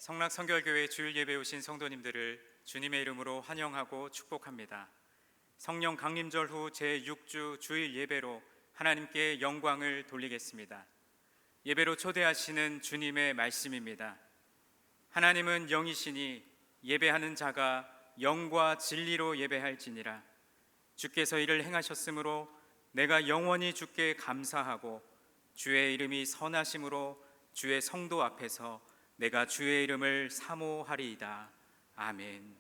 성락성결교회 주일 예배 오신 성도님들을 주님의 이름으로 환영하고 축복합니다. 성령 강림절 후 제6주 주일 예배로 하나님께 영광을 돌리겠습니다. 예배로 초대하시는 주님의 말씀입니다. 하나님은 영이시니 예배하는 자가 영과 진리로 예배할지니라. 주께서 이를 행하셨으므로 내가 영원히 주께 감사하고 주의 이름이 선하심으로 주의 성도 앞에서 내가 주의 이름을 사모하리이다. 아멘.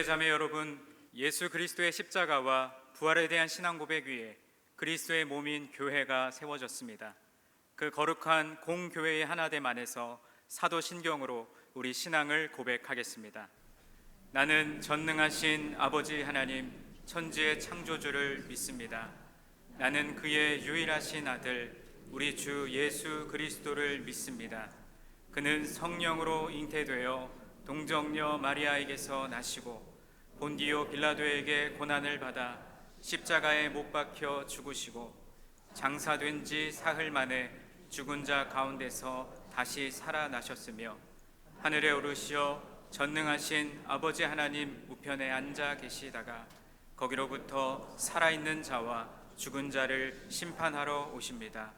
형제자매 여러분, 예수 그리스도의 십자가와 부활에 대한 신앙 고백 위에 그리스도의 몸인 교회가 세워졌습니다. 그 거룩한 공교회의 하나됨 안에서 사도 신경으로 우리 신앙을 고백하겠습니다. 나는 전능하신 아버지 하나님 천지의 창조주를 믿습니다. 나는 그의 유일하신 아들 우리 주 예수 그리스도를 믿습니다. 그는 성령으로 잉태되어 동정녀 마리아에게서 나시고 본디오 빌라도에게 고난을 받아 십자가에 못 박혀 죽으시고 장사된 지 사흘 만에 죽은 자 가운데서 다시 살아나셨으며 하늘에 오르시어 전능하신 아버지 하나님 우편에 앉아 계시다가 거기로부터 살아있는 자와 죽은 자를 심판하러 오십니다.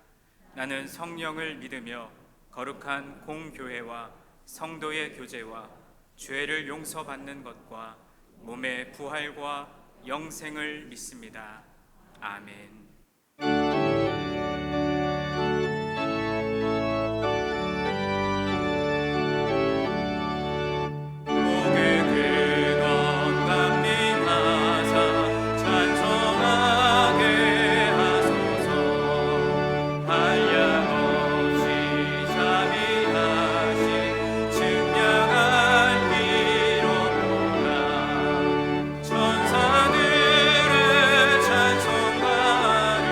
나는 성령을 믿으며 거룩한 공교회와 성도의 교제와 죄를 용서받는 것과 몸의 부활과 영생을 믿습니다. 아멘. 천사들의 찬송가를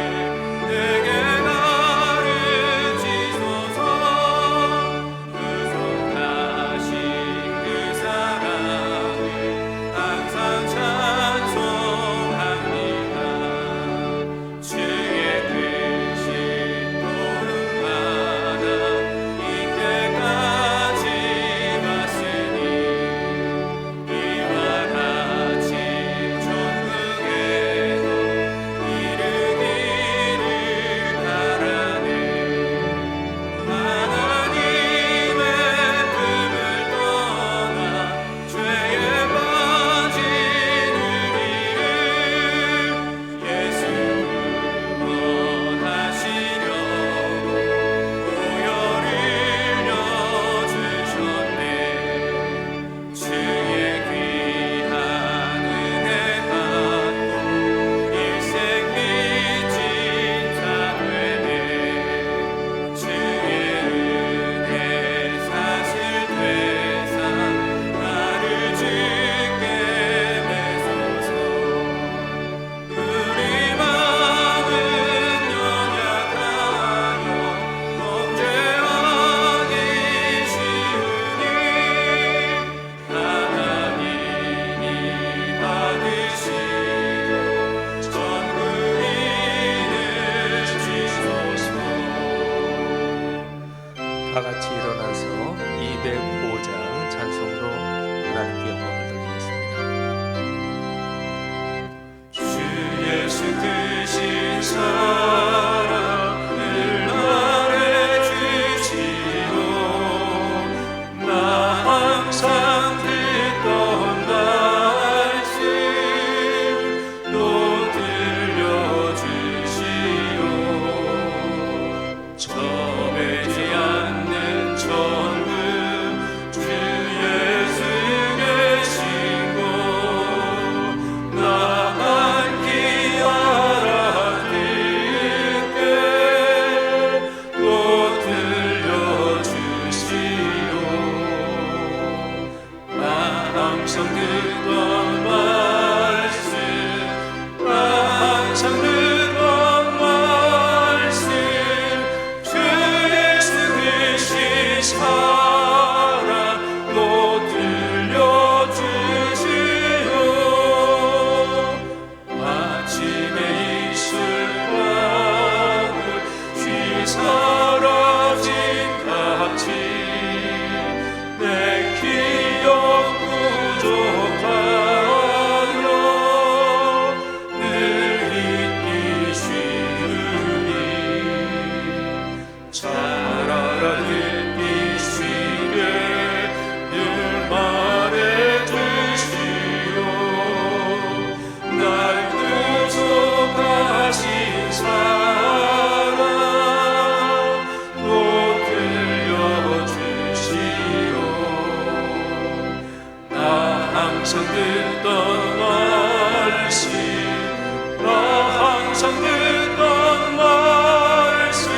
항상 듣던 말씀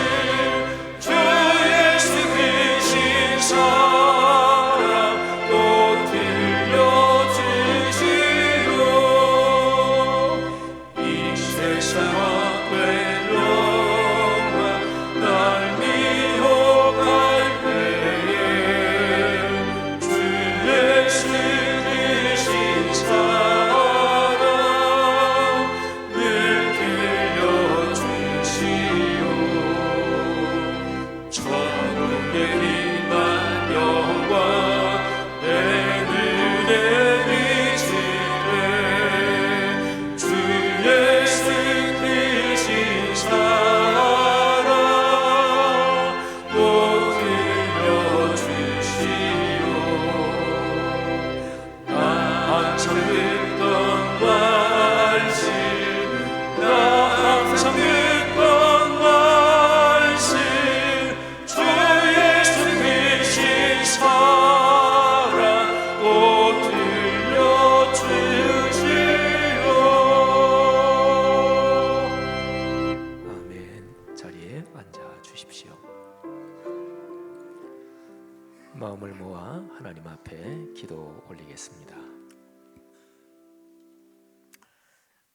주 예수 크신 사랑 또 들려주시오. 이 세상과 괴로움과 날 미혹할 때에 주 예수 크신 사랑 늘 들려주시오. 천국의 빛난 영광 내 눈에 비치네 주 예수 크신 사랑 또 들려주시오. 나 항상 듣던 말씀 나 항상 듣던 말씀 주 예수 크신 사랑 또 들려주시오. 아멘. 자리에 앉아 주십시오. 마음을 모아 하나님 앞에 기도 올리겠습니다.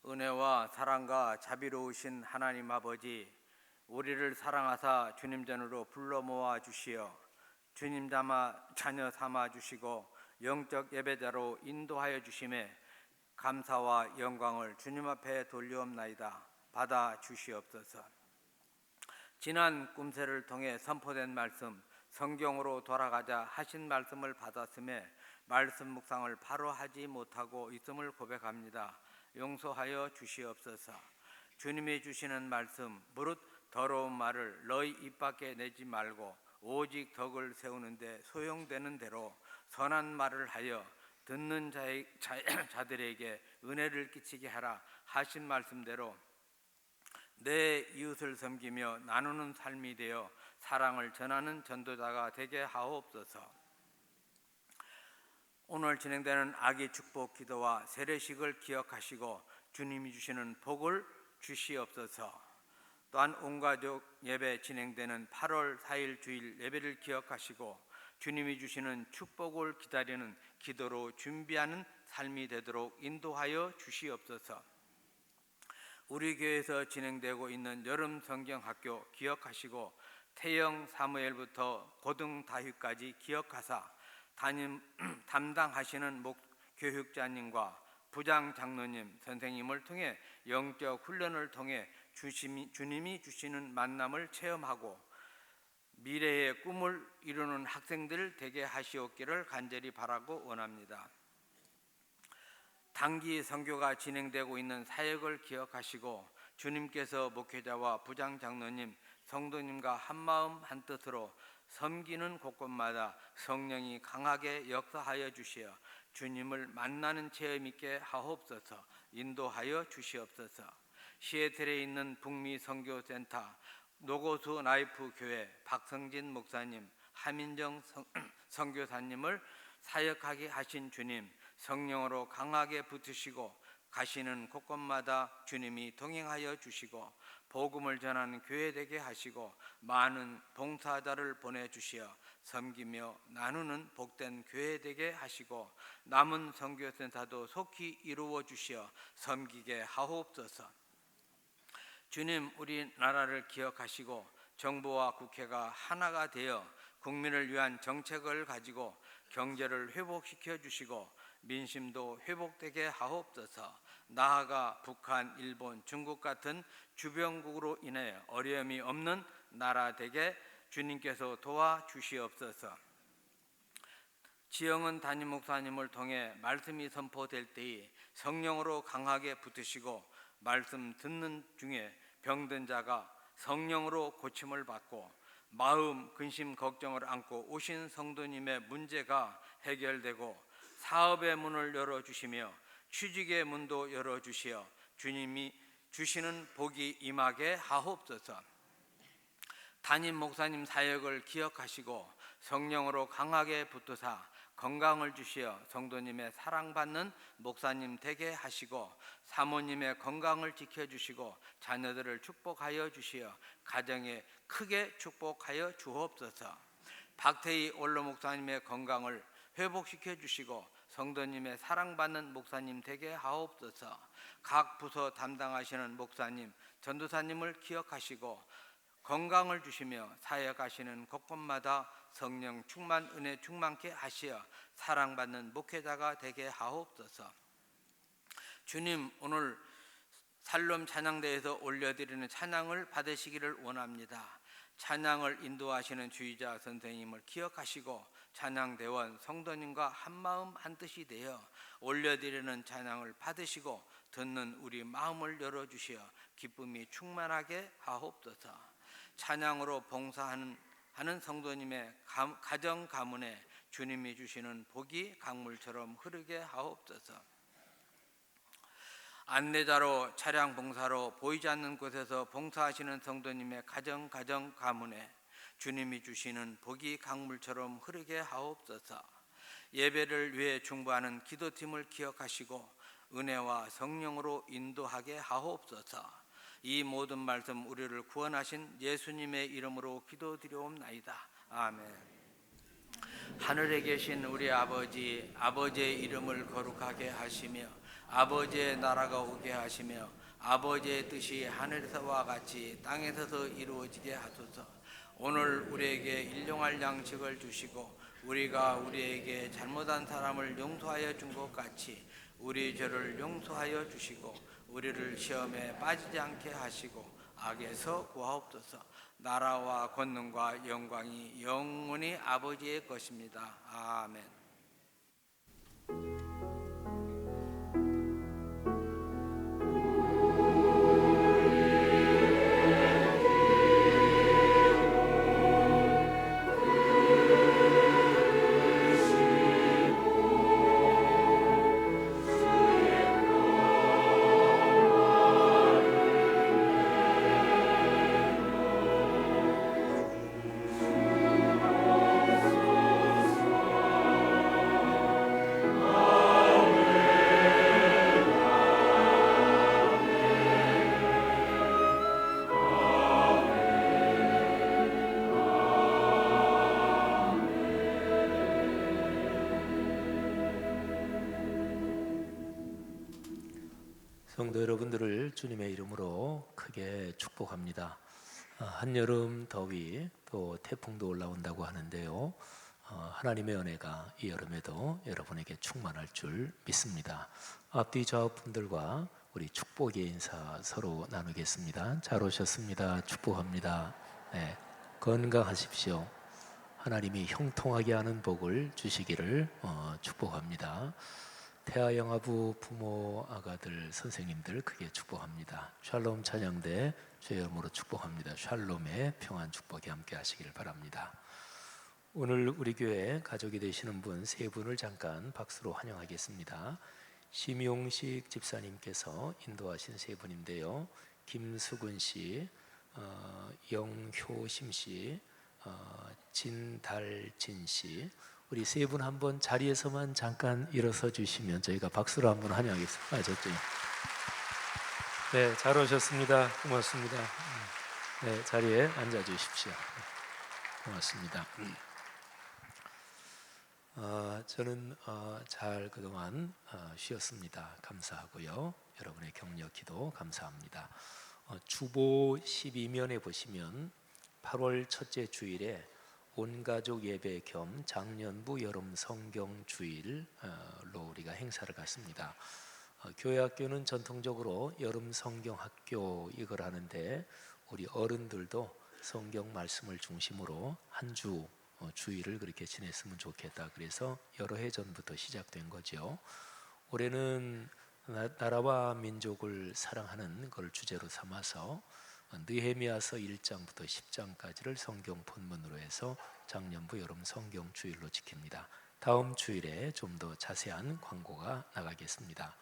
은혜와 사랑과 자비로우신 하나님 아버지, 우리를 사랑하사 주님 전으로 불러 모아 주시어 주님 자녀 삼아 주시고 영적 예배자로 인도하여 주심에 감사와 영광을 주님 앞에 돌리옵나이다. 받아 주시옵소서. 지난 꿈새를 통해 선포된 말씀, 성경으로 돌아가자 하신 말씀을 받았음에 말씀 묵상을 바로 하지 못하고 있음을 고백합니다. 용서하여 주시옵소서. 주님이 주시는 말씀, 무릇 더러운 말을 너희 입 밖에 내지 말고 오직 덕을 세우는데 소용되는 대로 선한 말을 하여 듣는 자들에게 은혜를 끼치게 하라 하신 말씀대로 내 이웃을 섬기며 나누는 삶이 되어 사랑을 전하는 전도자가 되게 하옵소서. 오늘 진행되는 아기 축복 기도와 세례식을 기억하시고 주님이 주시는 복을 주시옵소서. 또한 온 가족 예배 진행되는 8월 4일 주일 예배를 기억하시고 주님이 주시는 축복을 기다리는 기도로 준비하는 삶이 되도록 인도하여 주시옵소서. 우리 교회에서 진행되고 있는 여름 성경학교 기억하시고 태영 사무엘부터 고등 다휴까지 기억하사 담당하시는 교육자님과 부장 장로님 선생님을 통해 영적 훈련을 통해 주님이 주시는 만남을 체험하고 미래의 꿈을 이루는 학생들 되게 하시옵기를 간절히 바라고 원합니다. 단기 선교가 진행되고 있는 사역을 기억하시고 주님께서 목회자와 부장 장로님, 성도님과 한마음 한뜻으로 섬기는 곳곳마다 성령이 강하게 역사하여 주시어 주님을 만나는 체험 있게 하옵소서. 인도하여 주시옵소서. 시애틀에 있는 북미 선교센터 노고수 나이프 교회 박성진 목사님, 하민정 선교사님을 사역하게 하신 주님, 성령으로 강하게 붙으시고 가시는 곳곳마다 주님이 동행하여 주시고 복음을 전하는 교회 되게 하시고 많은 봉사자를 보내주시어 섬기며 나누는 복된 교회 되게 하시고 남은 선교센터도 속히 이루어 주시어 섬기게 하옵소서. 주님, 우리나라를 기억하시고 정부와 국회가 하나가 되어 국민을 위한 정책을 가지고 경제를 회복시켜 주시고 민심도 회복되게 하옵소서. 나아가 북한, 일본, 중국 같은 주변국으로 인해 어려움이 없는 나라 되게 주님께서 도와주시옵소서. 지영은 담임 목사님을 통해 말씀이 선포될 때에 성령으로 강하게 붙으시고 말씀 듣는 중에 병든 자가 성령으로 고침을 받고 마음 근심 걱정을 안고 오신 성도님의 문제가 해결되고 사업의 문을 열어주시며 취직의 문도 열어주시어 주님이 주시는 복이 임하게 하옵소서. 담임 목사님 사역을 기억하시고 성령으로 강하게 붙으사 건강을 주시어 성도님의 사랑받는 목사님 되게 하시고 사모님의 건강을 지켜주시고 자녀들을 축복하여 주시어 가정에 크게 축복하여 주옵소서. 박태희 원로 목사님의 건강을 회복시켜 주시고 성도님의 사랑받는 목사님 되게 하옵소서. 각 부서 담당하시는 목사님, 전도사님을 기억하시고 건강을 주시며 사역하시는 곳곳마다 성령 충만, 은혜 충만케 하시어 사랑받는 목회자가 되게 하옵소서. 주님, 오늘 살롬 찬양대에서 올려드리는 찬양을 받으시기를 원합니다. 찬양을 인도하시는 주의자 선생님을 기억하시고 찬양대원 성도님과 한마음 한뜻이 되어 올려드리는 찬양을 받으시고 듣는 우리 마음을 열어주시어 기쁨이 충만하게 하옵소서. 찬양으로 봉사하는 성도님의 가정 가문에 주님이 주시는 복이 강물처럼 흐르게 하옵소서. 안내자로 차량 봉사로 보이지 않는 곳에서 봉사하시는 성도님의 가정 가문에 주님이 주시는 복이 강물처럼 흐르게 하옵소서. 예배를 위해 중보하는 기도팀을 기억하시고 은혜와 성령으로 인도하게 하옵소서. 이 모든 말씀 우리를 구원하신 예수님의 이름으로 기도드리옵나이다. 아멘. 하늘에 계신 우리 아버지, 아버지의 이름을 거룩하게 하시며 아버지의 나라가 오게 하시며 아버지의 뜻이 하늘에서와 같이 땅에서도 이루어지게 하소서. 오늘 우리에게 일용할 양식을 주시고 우리가 우리에게 잘못한 사람을 용서하여 준 것 같이 우리 죄를 용서하여 주시고 우리를 시험에 빠지지 않게 하시고 악에서 구하옵소서. 나라와 권능과 영광이 영원히 아버지의 것입니다. 아멘. 성도 여러분들을 주님의 이름으로 크게 축복합니다. 한여름 더위 또 태풍도 올라온다고 하는데요. 하나님의 은혜가 이 여름에도 여러분에게 충만할 줄 믿습니다. 앞뒤 좌우분들과 우리 축복의 인사 서로 나누겠습니다. 잘 오셨습니다. 축복합니다. 네, 건강하십시오. 하나님이 형통하게 하는 복을 주시기를 축복합니다. 태아영아부 부모 아가들 선생님들 크게 축복합니다. 샬롬 찬양대 주의 이름으로 축복합니다. 샬롬의 평안 축복이 함께 하시기를 바랍니다. 오늘 우리 교회 가족이 되시는 분 세 분을 잠깐 박수로 환영하겠습니다. 심용식 집사님께서 인도하신 세 분인데요. 김수근 씨, 영효심 씨, 진달진 씨, 우리 세 분 한번 자리에서만 잠깐 일어서 주시면 저희가 박수로 한번 환영하겠습니다. 저쪽에. 네, 잘 오셨습니다. 고맙습니다. 네, 자리에 앉아 주십시오. 고맙습니다. 저는 잘 그동안 쉬었습니다. 감사하고요. 여러분의 격려 기도 감사합니다. 주보 12면에 보시면 8월 첫째 주일에 온가족 예배 겸 작년부 여름 성경 주일로 우리가 행사를 갖습니다. 교회 학교는 전통적으로 여름 성경 학교 이걸 하는데 우리 어른들도 성경 말씀을 중심으로 한 주 주일을 그렇게 지냈으면 좋겠다. 그래서 여러 해 전부터 시작된 거죠. 올해는 나라와 민족을 사랑하는 걸 주제로 삼아서 느헤미야서 1장부터 10장까지를 성경 본문으로 해서 작년부 여름 성경 주일로 지킵니다. 다음 주일에 좀 더 자세한 광고가 나가겠습니다.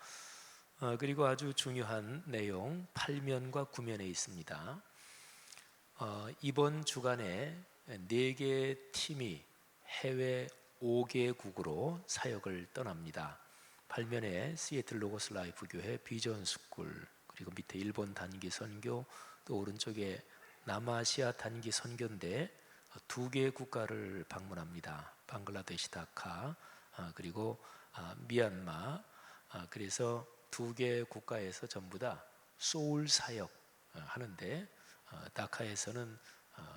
그리고 아주 중요한 내용 8면과 9면에 있습니다. 이번 주간에 4개의 팀이 해외 5개국으로 사역을 떠납니다. 발면에 시애틀 로고스 라이프 교회 비전 스쿨, 그리고 밑에 일본 단기 선교, 또 오른쪽에 남아시아 단기 선교인데 2개 국가를 방문합니다. 방글라데시 다카, 그리고 미얀마. 그래서 2개 국가에서 전부 다 소울 사역 하는데, 다카에서는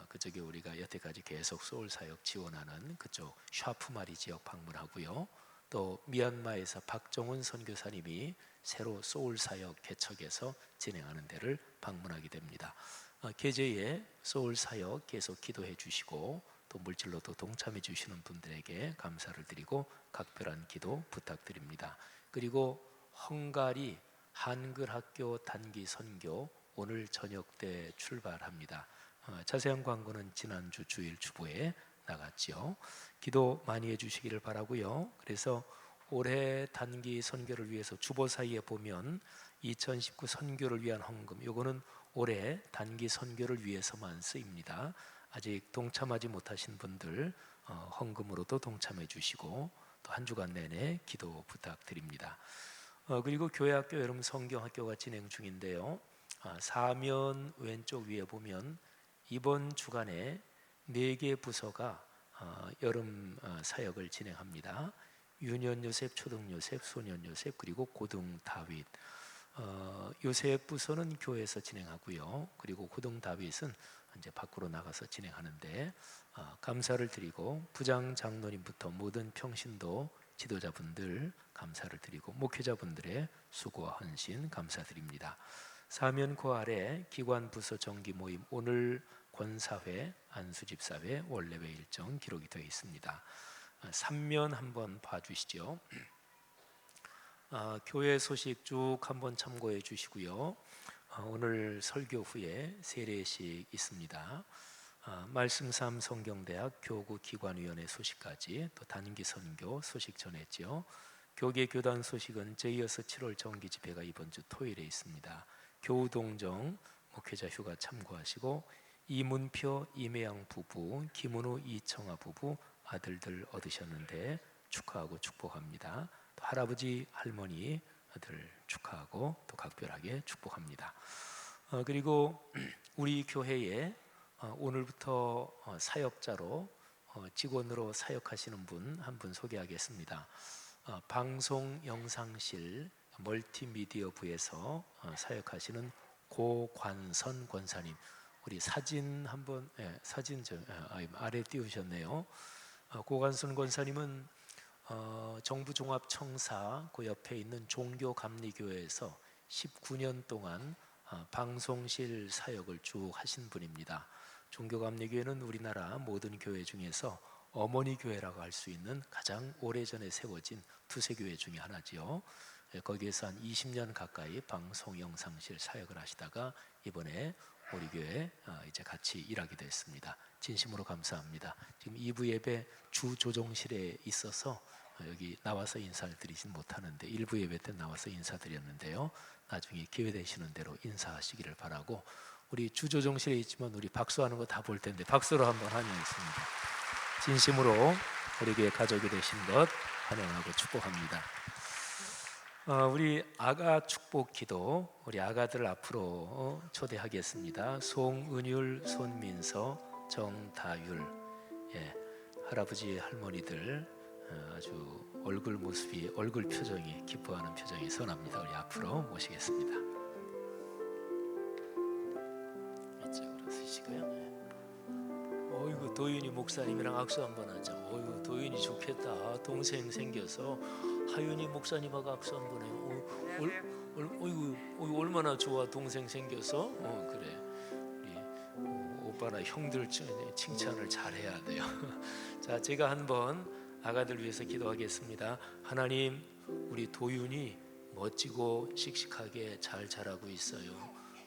그쪽에 우리가 여태까지 계속 소울 사역 지원하는 그쪽 샤프마리 지역 방문하고요. 또 미얀마에서 박정훈 선교사님이 새로 소울 사역 개척해서 진행하는 데를 방문하게 됩니다. 계제에 소울 사역 계속 기도해 주시고 또 물질로도 동참해 주시는 분들에게 감사를 드리고 각별한 기도 부탁드립니다. 그리고 헝가리 한글학교 단기 선교 오늘 저녁 때 출발합니다. 자세한 광고는 지난주 주일 주보에 나갔죠. 기도 많이 해주시기를 바라고요. 그래서 올해 단기 선교를 위해서 주보 사이에 보면 2019 선교를 위한 헌금, 요거는 올해 단기 선교를 위해서만 쓰입니다. 아직 동참하지 못하신 분들 헌금으로도 동참해 주시고 또 한 주간 내내 기도 부탁드립니다. 그리고 교회학교 여름 성경학교가 진행 중인데요. 사면 왼쪽 위에 보면 이번 주간에 4개 부서가 여름 사역을 진행합니다. 유년 요셉, 초등 요셉, 소년 요셉, 그리고 고등 다윗. 요셉 부서는 교회에서 진행하고요. 그리고 고등 다윗은 이제 밖으로 나가서 진행하는데, 감사를 드리고 부장 장로님부터 모든 평신도 지도자분들 감사를 드리고 목회자분들의 수고와 헌신 감사드립니다. 사면 그 아래 기관 부서 정기 모임, 오늘 권사회, 안수집사회 원래회 일정 기록이 되어 있습니다. 3면 한번 봐주시죠. 교회 소식 쭉 한번 참고해 주시고요. 오늘 설교 후에 세례식 있습니다. 말씀삼 성경대학 교구기관위원회 소식까지 또 단기 선교 소식 전했죠. 교계 교단 소식은 제2여서 7월 정기 집회가 이번 주 토요일에 있습니다. 교우동정 목회자 휴가 참고하시고 이문표 이매양 부부, 김은우 이청아 부부 아들들 얻으셨는데 축하하고 축복합니다. 또 할아버지 할머니 아들 축하하고 또 각별하게 축복합니다. 그리고 우리 교회에 오늘부터 사역자로 직원으로 사역하시는 분 한 분 소개하겠습니다. 방송 영상실 멀티미디어 부에서 사역하시는 고관선 권사님, 우리 사진 한번 사진 아래 띄우셨네요. 고관선 권사님은 정부종합청사 그 옆에 있는 종교감리교회에서 19년 동안 방송실 사역을 쭉 하신 분입니다. 종교감리교회는 우리나라 모든 교회 중에서 어머니 교회라고 할 수 있는 가장 오래전에 세워진 두세 교회 중에 하나지요. 거기에서 한 20년 가까이 방송 영상실 사역을 하시다가 이번에 우리 교회 이제 같이 일하게 됐습니다. 진심으로 감사합니다. 지금 2부 예배 주 조정실에 있어서 여기 나와서 인사를 드리진 못하는데 1부 예배 때 나와서 인사드렸는데요. 나중에 기회 되시는 대로 인사하시기를 바라고, 우리 주 조정실에 있지만 우리 박수하는 거 다 볼 텐데 박수로 한번 환영했습니다. 진심으로 우리 교회 가족이 되신 것 환영하고 축복합니다. 우리 아가 축복 기도, 우리 아가들 앞으로 초대하겠습니다. 송은율, 손민서, 정다율, 할아버지 할머니들 아주 얼굴 모습이, 얼굴 표정이, 기뻐하는 표정이 선합니다. 우리 앞으로 모시겠습니다. 이쪽으로 서시고요. 어이구, 도윤이 목사님이랑 악수 한번 하자. 어이구, 도윤이 좋겠다. 동생 생겨서 하윤이 목사님하고 악수 한번 해요. 어이구, 얼마나 좋아. 동생 생겨서. 그래. 우리 오빠나 형들 칭찬을 잘해야 돼요. 자, 제가 한번 아가들 위해서 기도하겠습니다. 하나님, 우리 도윤이 멋지고 씩씩하게 잘 자라고 있어요.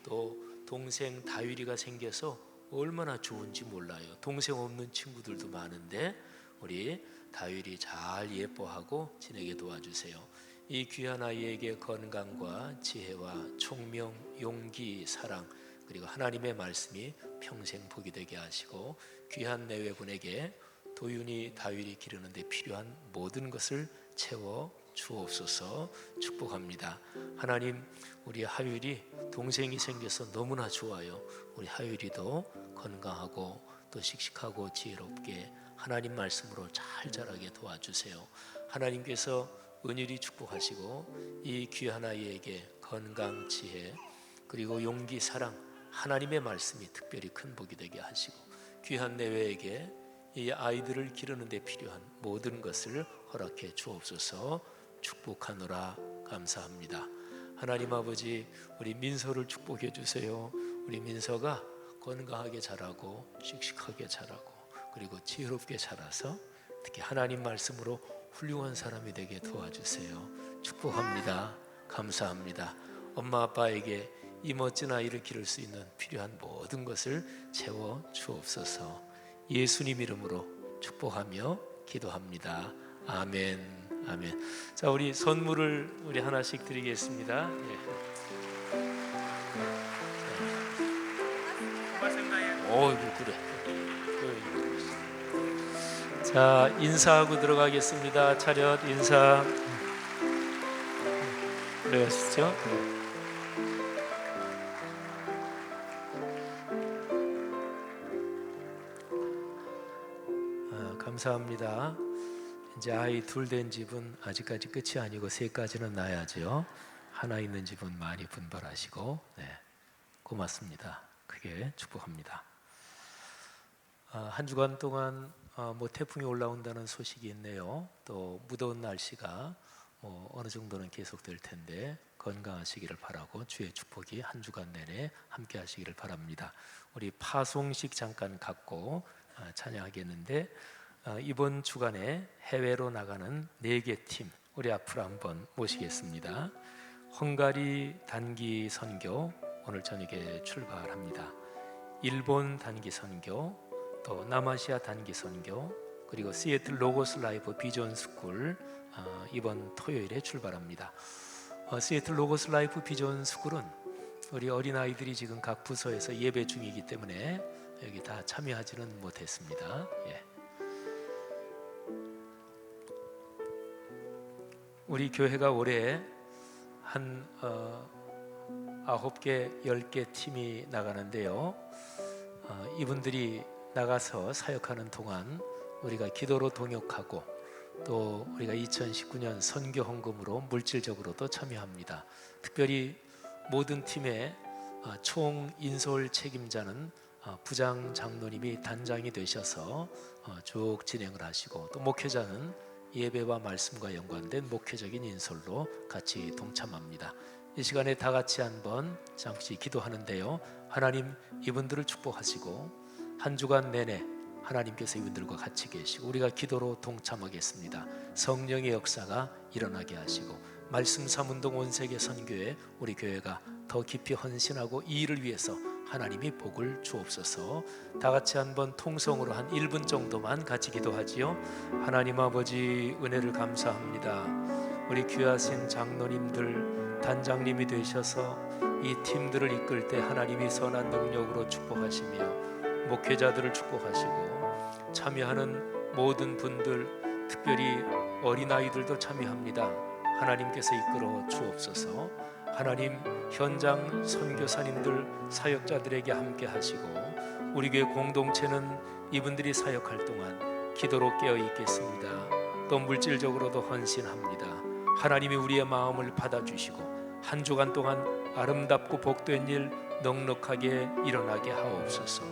또 동생 다율이가 생겨서 얼마나 좋은지 몰라요. 동생 없는 친구들도 많은데 우리 다율이 잘 예뻐하고 지내게 도와주세요. 이 귀한 아이에게 건강과 지혜와 총명, 용기, 사랑, 그리고 하나님의 말씀이 평생 복이 되게 하시고 귀한 내외분에게 도윤이 다윗이 기르는 데 필요한 모든 것을 채워 주옵소서. 축복합니다. 하나님, 우리 하율이 동생이 생겨서 너무나 좋아요. 우리 하율이도 건강하고 또 씩씩하고 지혜롭게 하나님 말씀으로 잘 자라게 도와주세요. 하나님께서 은일히 축복하시고 이 귀한 아이에게 건강, 지혜, 그리고 용기, 사랑, 하나님의 말씀이 특별히 큰 복이 되게 하시고 귀한 내외에게 이 아이들을 기르는 데 필요한 모든 것을 허락해 주옵소서. 축복하노라. 감사합니다. 하나님 아버지, 우리 민서를 축복해 주세요. 우리 민서가 건강하게 자라고 씩씩하게 자라고 그리고 지혜롭게 자라서 특히 하나님 말씀으로 훌륭한 사람이 되게 도와주세요. 축복합니다. 감사합니다. 엄마 아빠에게 이 멋진 아이를 기를 수 있는 필요한 모든 것을 채워 주옵소서. 예수님 이름으로 축복하며 기도합니다. 아멘. 아멘. 자, 우리 선물을 우리 하나씩 드리겠습니다. 그래. 자, 인사하고 들어가겠습니다. 차렷 인사. 들어가시죠. 감사합니다. 이제 아이 둘 된 집은 아직까지 끝이 아니고 셋까지는 낳아야죠. 하나 있는 집은 많이 분발하시고, 고맙습니다. 크게 축복합니다. 한 주간 동안 태풍이 올라온다는 소식이 있네요. 또 무더운 날씨가 어느 정도는 계속될 텐데 건강하시기를 바라고 주의 축복이 한 주간 내내 함께 하시기를 바랍니다. 우리 파송식 잠깐 갖고 찬양하겠는데 이번 주간에 해외로 나가는 4개 팀 우리 앞으로 한번 모시겠습니다. 헝가리 단기 선교 오늘 저녁에 출발합니다. 일본 단기 선교, 또 남아시아 단기 선교, 그리고 시애틀 로고스 라이프 비전 스쿨 이번 토요일에 출발합니다. 시애틀 로고스 라이프 비전 스쿨은 우리 어린아이들이 지금 각 부서에서 예배 중이기 때문에 여기 다 참여하지는 못했습니다. 우리 교회가 올해 한 9개, 10개 팀이 나가는데요. 이분들이 나가서 사역하는 동안 우리가 기도로 동역하고 또 우리가 2019년 선교 헌금으로 물질적으로도 참여합니다. 특별히 모든 팀의 총 인솔 책임자는 부장 장로님이 단장이 되셔서 쭉 진행을 하시고 또 목회자는 예배와 말씀과 연관된 목회적인 인솔로 같이 동참합니다. 이 시간에 다 같이 한번 잠시 기도하는데요. 하나님 이분들을 축복하시고 한 주간 내내 하나님께서 이분들과 같이 계시고 우리가 기도로 동참하겠습니다. 성령의 역사가 일어나게 하시고 말씀 삼운동 온 세계 선교에 우리 교회가 더 깊이 헌신하고 이 일을 위해서 하나님이 복을 주옵소서. 다 같이 한번 통성으로 한 1분 정도만 같이 기도하지요. 하나님 아버지 은혜를 감사합니다. 우리 귀하신 장로님들 단장님이 되셔서 이 팀들을 이끌 때 하나님이 선한 능력으로 축복하시며 목회자들을 축복하시고 참여하는 모든 분들 특별히 어린아이들도 참여합니다. 하나님께서 이끌어 주옵소서. 하나님 현장 선교사님들 사역자들에게 함께 하시고 우리 교회 공동체는 이분들이 사역할 동안 기도로 깨어 있겠습니다. 또 물질적으로도 헌신합니다. 하나님이 우리의 마음을 받아주시고 한 주간 동안 아름답고 복된 일 넉넉하게 일어나게 하옵소서.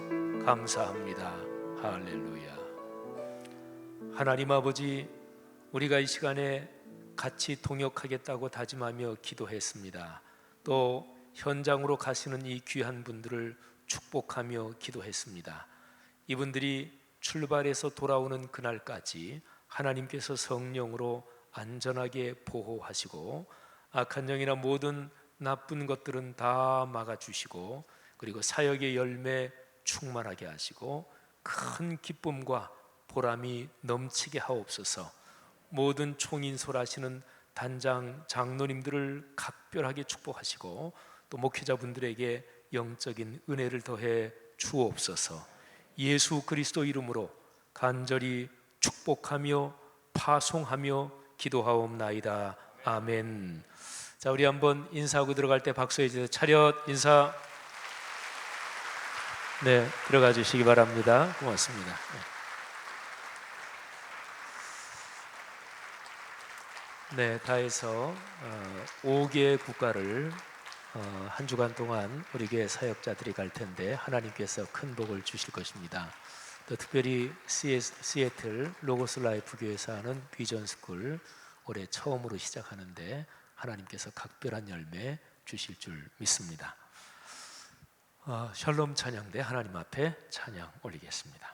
감사합니다. 할렐루야. 하나님 아버지, 우리가 이 시간에 같이 동역하겠다고 다짐하며 기도했습니다. 또 현장으로 가시는 이 귀한 분들을 축복하며 기도했습니다. 이분들이 출발해서 돌아오는 그날까지 하나님께서 성령으로 안전하게 보호하시고 악한 영이나 모든 나쁜 것들은 다 막아주시고 그리고 사역의 열매 충만하게 하시고 큰 기쁨과 보람이 넘치게 하옵소서. 모든 총인솔하시는 단장 장로님들을 각별하게 축복하시고 또 목회자분들에게 영적인 은혜를 더해 주옵소서. 예수 그리스도 이름으로 간절히 축복하며 파송하며 기도하옵나이다. 아멘. 자, 우리 한번 인사하고 들어갈 때 박수해 주세요. 차렷 인사. 네, 들어가 주시기 바랍니다. 고맙습니다. 네, 다 해서 5개의 국가를 한 주간 동안 우리 교회 사역자들이 갈 텐데 하나님께서 큰 복을 주실 것입니다. 또 특별히 시애틀 로고스 라이프 교회에서 하는 비전 스쿨 올해 처음으로 시작하는데 하나님께서 각별한 열매 주실 줄 믿습니다. 샬롬 찬양대 하나님 앞에 찬양 올리겠습니다.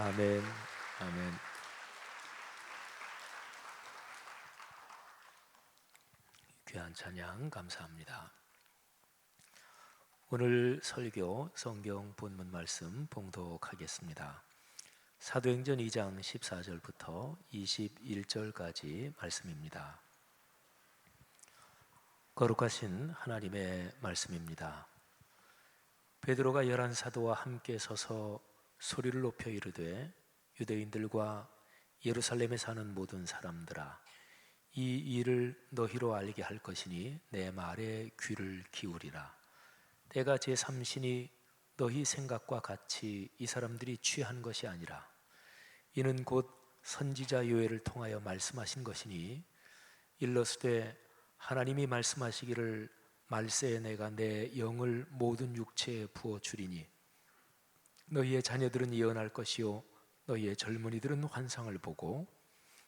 아멘. 아멘. 귀한 찬양 감사합니다. 오늘 설교 성경 본문 말씀 봉독하겠습니다. 사도행전 2장 14절부터 21절까지 말씀입니다. 거룩하신 하나님의 말씀입니다. 베드로가 11 사도와 함께 서서 소리를 높여 이르되 유대인들과 예루살렘에 사는 모든 사람들아, 이 일을 너희로 알게 할 것이니 내 말에 귀를 기울이라. 때가 제3신이 너희 생각과 같이 이 사람들이 취한 것이 아니라 이는 곧 선지자 요엘을 통하여 말씀하신 것이니 일러스되 하나님이 말씀하시기를 말세에 내가 내 영을 모든 육체에 부어 주리니 너희의 자녀들은 예언할 것이요 너희의 젊은이들은 환상을 보고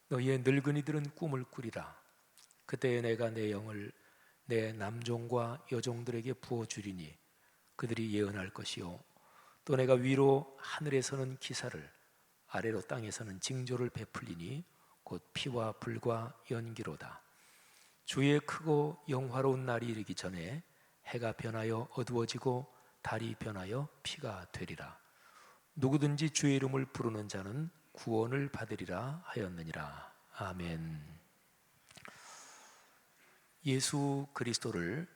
너희의 늙은이들은 꿈을 꾸리라. 그때에 내가 내 영을 내 남종과 여종들에게 부어 주리니 그들이 예언할 것이요 또 내가 위로 하늘에서는 기사를 아래로 땅에서는 징조를 베풀리니 곧 피와 불과 연기로다. 주의 크고 영화로운 날이 이르기 전에 해가 변하여 어두워지고 달이 변하여 피가 되리라. 누구든지 주의 이름을 부르는 자는 구원을 받으리라 하였느니라. 아멘. 예수 그리스도를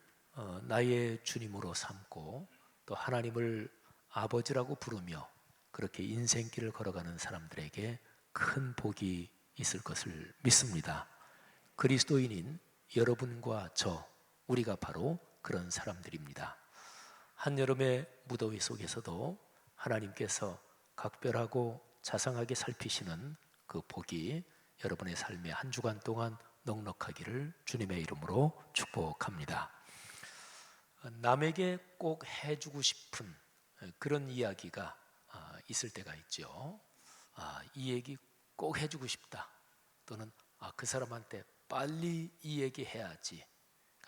나의 주님으로 삼고 또 하나님을 아버지라고 부르며 그렇게 인생길을 걸어가는 사람들에게 큰 복이 있을 것을 믿습니다. 그리스도인인 여러분과 저, 우리가 바로 그런 사람들입니다. 한여름의 무더위 속에서도 하나님께서 각별하고 자상하게 살피시는 그 복이 여러분의 삶의 한 주간 동안 넉넉하기를 주님의 이름으로 축복합니다. 남에게 꼭 해주고 싶은 그런 이야기가 있을 때가 있죠. 이 얘기 꼭 해주고 싶다. 또는 그 사람한테 빨리 이 얘기 해야지.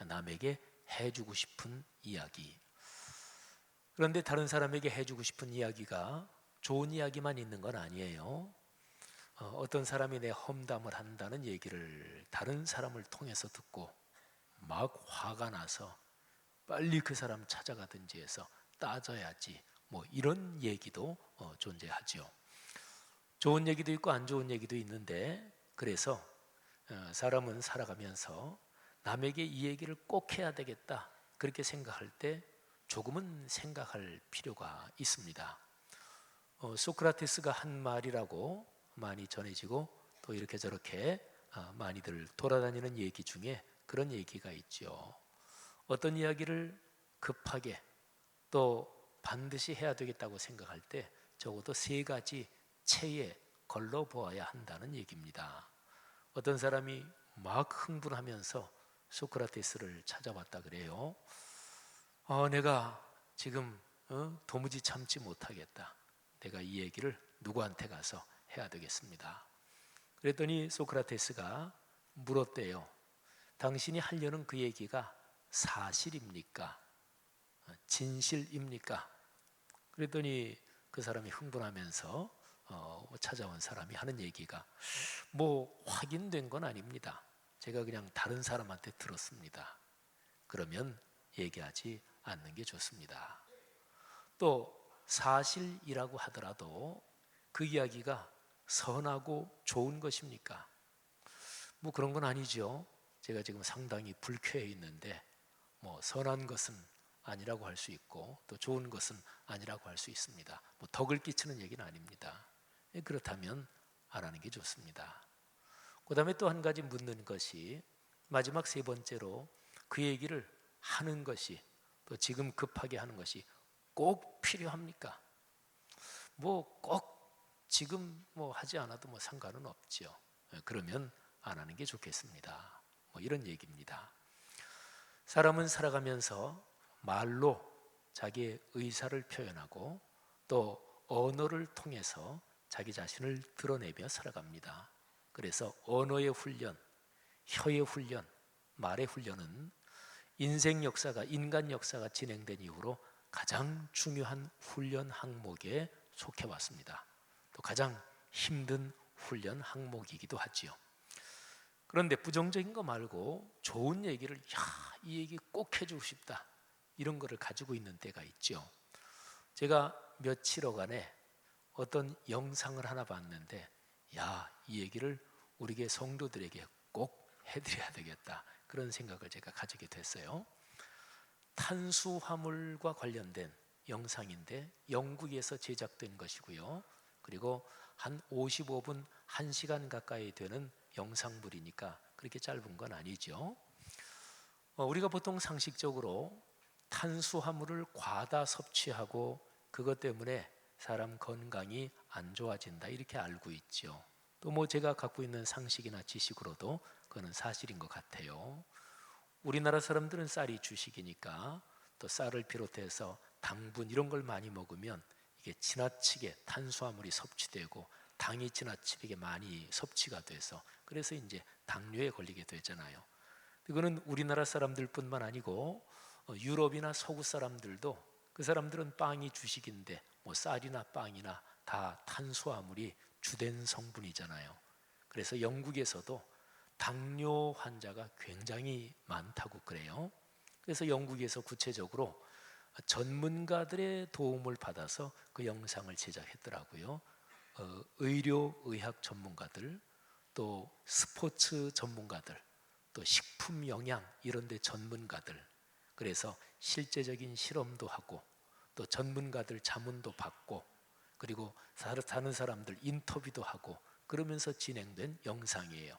남에게 해주고 싶은 이야기. 그런데 다른 사람에게 해주고 싶은 이야기가 좋은 이야기만 있는 건 아니에요. 어떤 사람이 내 험담을 한다는 얘기를 다른 사람을 통해서 듣고 막 화가 나서 빨리 그 사람 찾아가든지 해서 따져야지, 뭐 이런 얘기도 존재하죠. 좋은 얘기도 있고 안 좋은 얘기도 있는데, 그래서 사람은 살아가면서 남에게 이 얘기를 꼭 해야 되겠다 그렇게 생각할 때 조금은 생각할 필요가 있습니다. 소크라테스가 한 말이라고 많이 전해지고 또 이렇게 저렇게 많이들 돌아다니는 얘기 중에 그런 얘기가 있죠. 어떤 이야기를 급하게 또 반드시 해야 되겠다고 생각할 때 적어도 3가지 체에 걸러보아야 한다는 얘기입니다. 어떤 사람이 막 흥분하면서 소크라테스를 찾아왔다 그래요. 내가 지금 도무지 참지 못하겠다. 내가 이 얘기를 누구한테 가서 해야 되겠습니다. 그랬더니 소크라테스가 물었대요. 당신이 하려는 그 얘기가 사실입니까? 진실입니까? 그랬더니 그 사람이 흥분하면서 찾아온 사람이 하는 얘기가 뭐 확인된 건 아닙니다. 제가 그냥 다른 사람한테 들었습니다. 그러면 얘기하지 않는 게 좋습니다. 또 사실이라고 하더라도 그 이야기가 선하고 좋은 것입니까? 뭐 그런 건 아니죠. 제가 지금 상당히 불쾌해 있는데 뭐 선한 것은 아니라고 할 수 있고 또 좋은 것은 아니라고 할 수 있습니다. 뭐 덕을 끼치는 얘기는 아닙니다. 그렇다면 안 하는 게 좋습니다. 그 다음에 또 한 가지 묻는 것이, 마지막 3번째로 그 얘기를 하는 것이, 또 지금 급하게 하는 것이 꼭 필요합니까? 뭐 꼭 지금 뭐 하지 않아도 뭐 상관은 없죠. 그러면 안 하는 게 좋겠습니다. 뭐 이런 얘기입니다. 사람은 살아가면서 말로 자기의 의사를 표현하고 또 언어를 통해서 자기 자신을 드러내며 살아갑니다. 그래서 언어의 훈련, 혀의 훈련, 말의 훈련은 인생 역사가, 인간 역사가 진행된 이후로 가장 중요한 훈련 항목에 속해 왔습니다. 또 또 가장 힘든 훈련 항목이기도 하지요. 그런데 부정적인 거 말고 좋은 얘기를 이 얘기 꼭 해주고 싶다, 이런 거를 가지고 있는 때가 있죠. 제가 며칠여간에 어떤 영상을 하나 봤는데 이 얘기를 우리 교회 성도들에게 꼭 해드려야 되겠다, 그런 생각을 제가 가지게 됐어요. 탄수화물과 관련된 영상인데 영국에서 제작된 것이고요. 그리고 한 55분, 1시간 가까이 되는 영상물이니까 그렇게 짧은 건 아니죠. 우리가 보통 상식적으로 탄수화물을 과다 섭취하고 그것 때문에 사람 건강이 안 좋아진다, 이렇게 알고 있죠. 또 뭐 제가 갖고 있는 상식이나 지식으로도 그거는 사실인 것 같아요. 우리나라 사람들은 쌀이 주식이니까 또 쌀을 비롯해서 당분 이런 걸 많이 먹으면 이게 지나치게 탄수화물이 섭취되고 당이 지나치게 많이 섭취가 돼서 그래서 이제 당뇨에 걸리게 되잖아요. 이거는 우리나라 사람들뿐만 아니고 유럽이나 서구 사람들도, 그 사람들은 빵이 주식인데 뭐 쌀이나 빵이나 다 탄수화물이 주된 성분이잖아요. 그래서 영국에서도 당뇨 환자가 굉장히 많다고 그래요. 그래서 영국에서 구체적으로 전문가들의 도움을 받아서 그 영상을 제작했더라고요. 의학 전문가들, 또 스포츠 전문가들, 또 식품 영양 이런 데 전문가들, 그래서 실제적인 실험도 하고 또 전문가들 자문도 받고 그리고 다른 사람들 인터뷰도 하고 그러면서 진행된 영상이에요.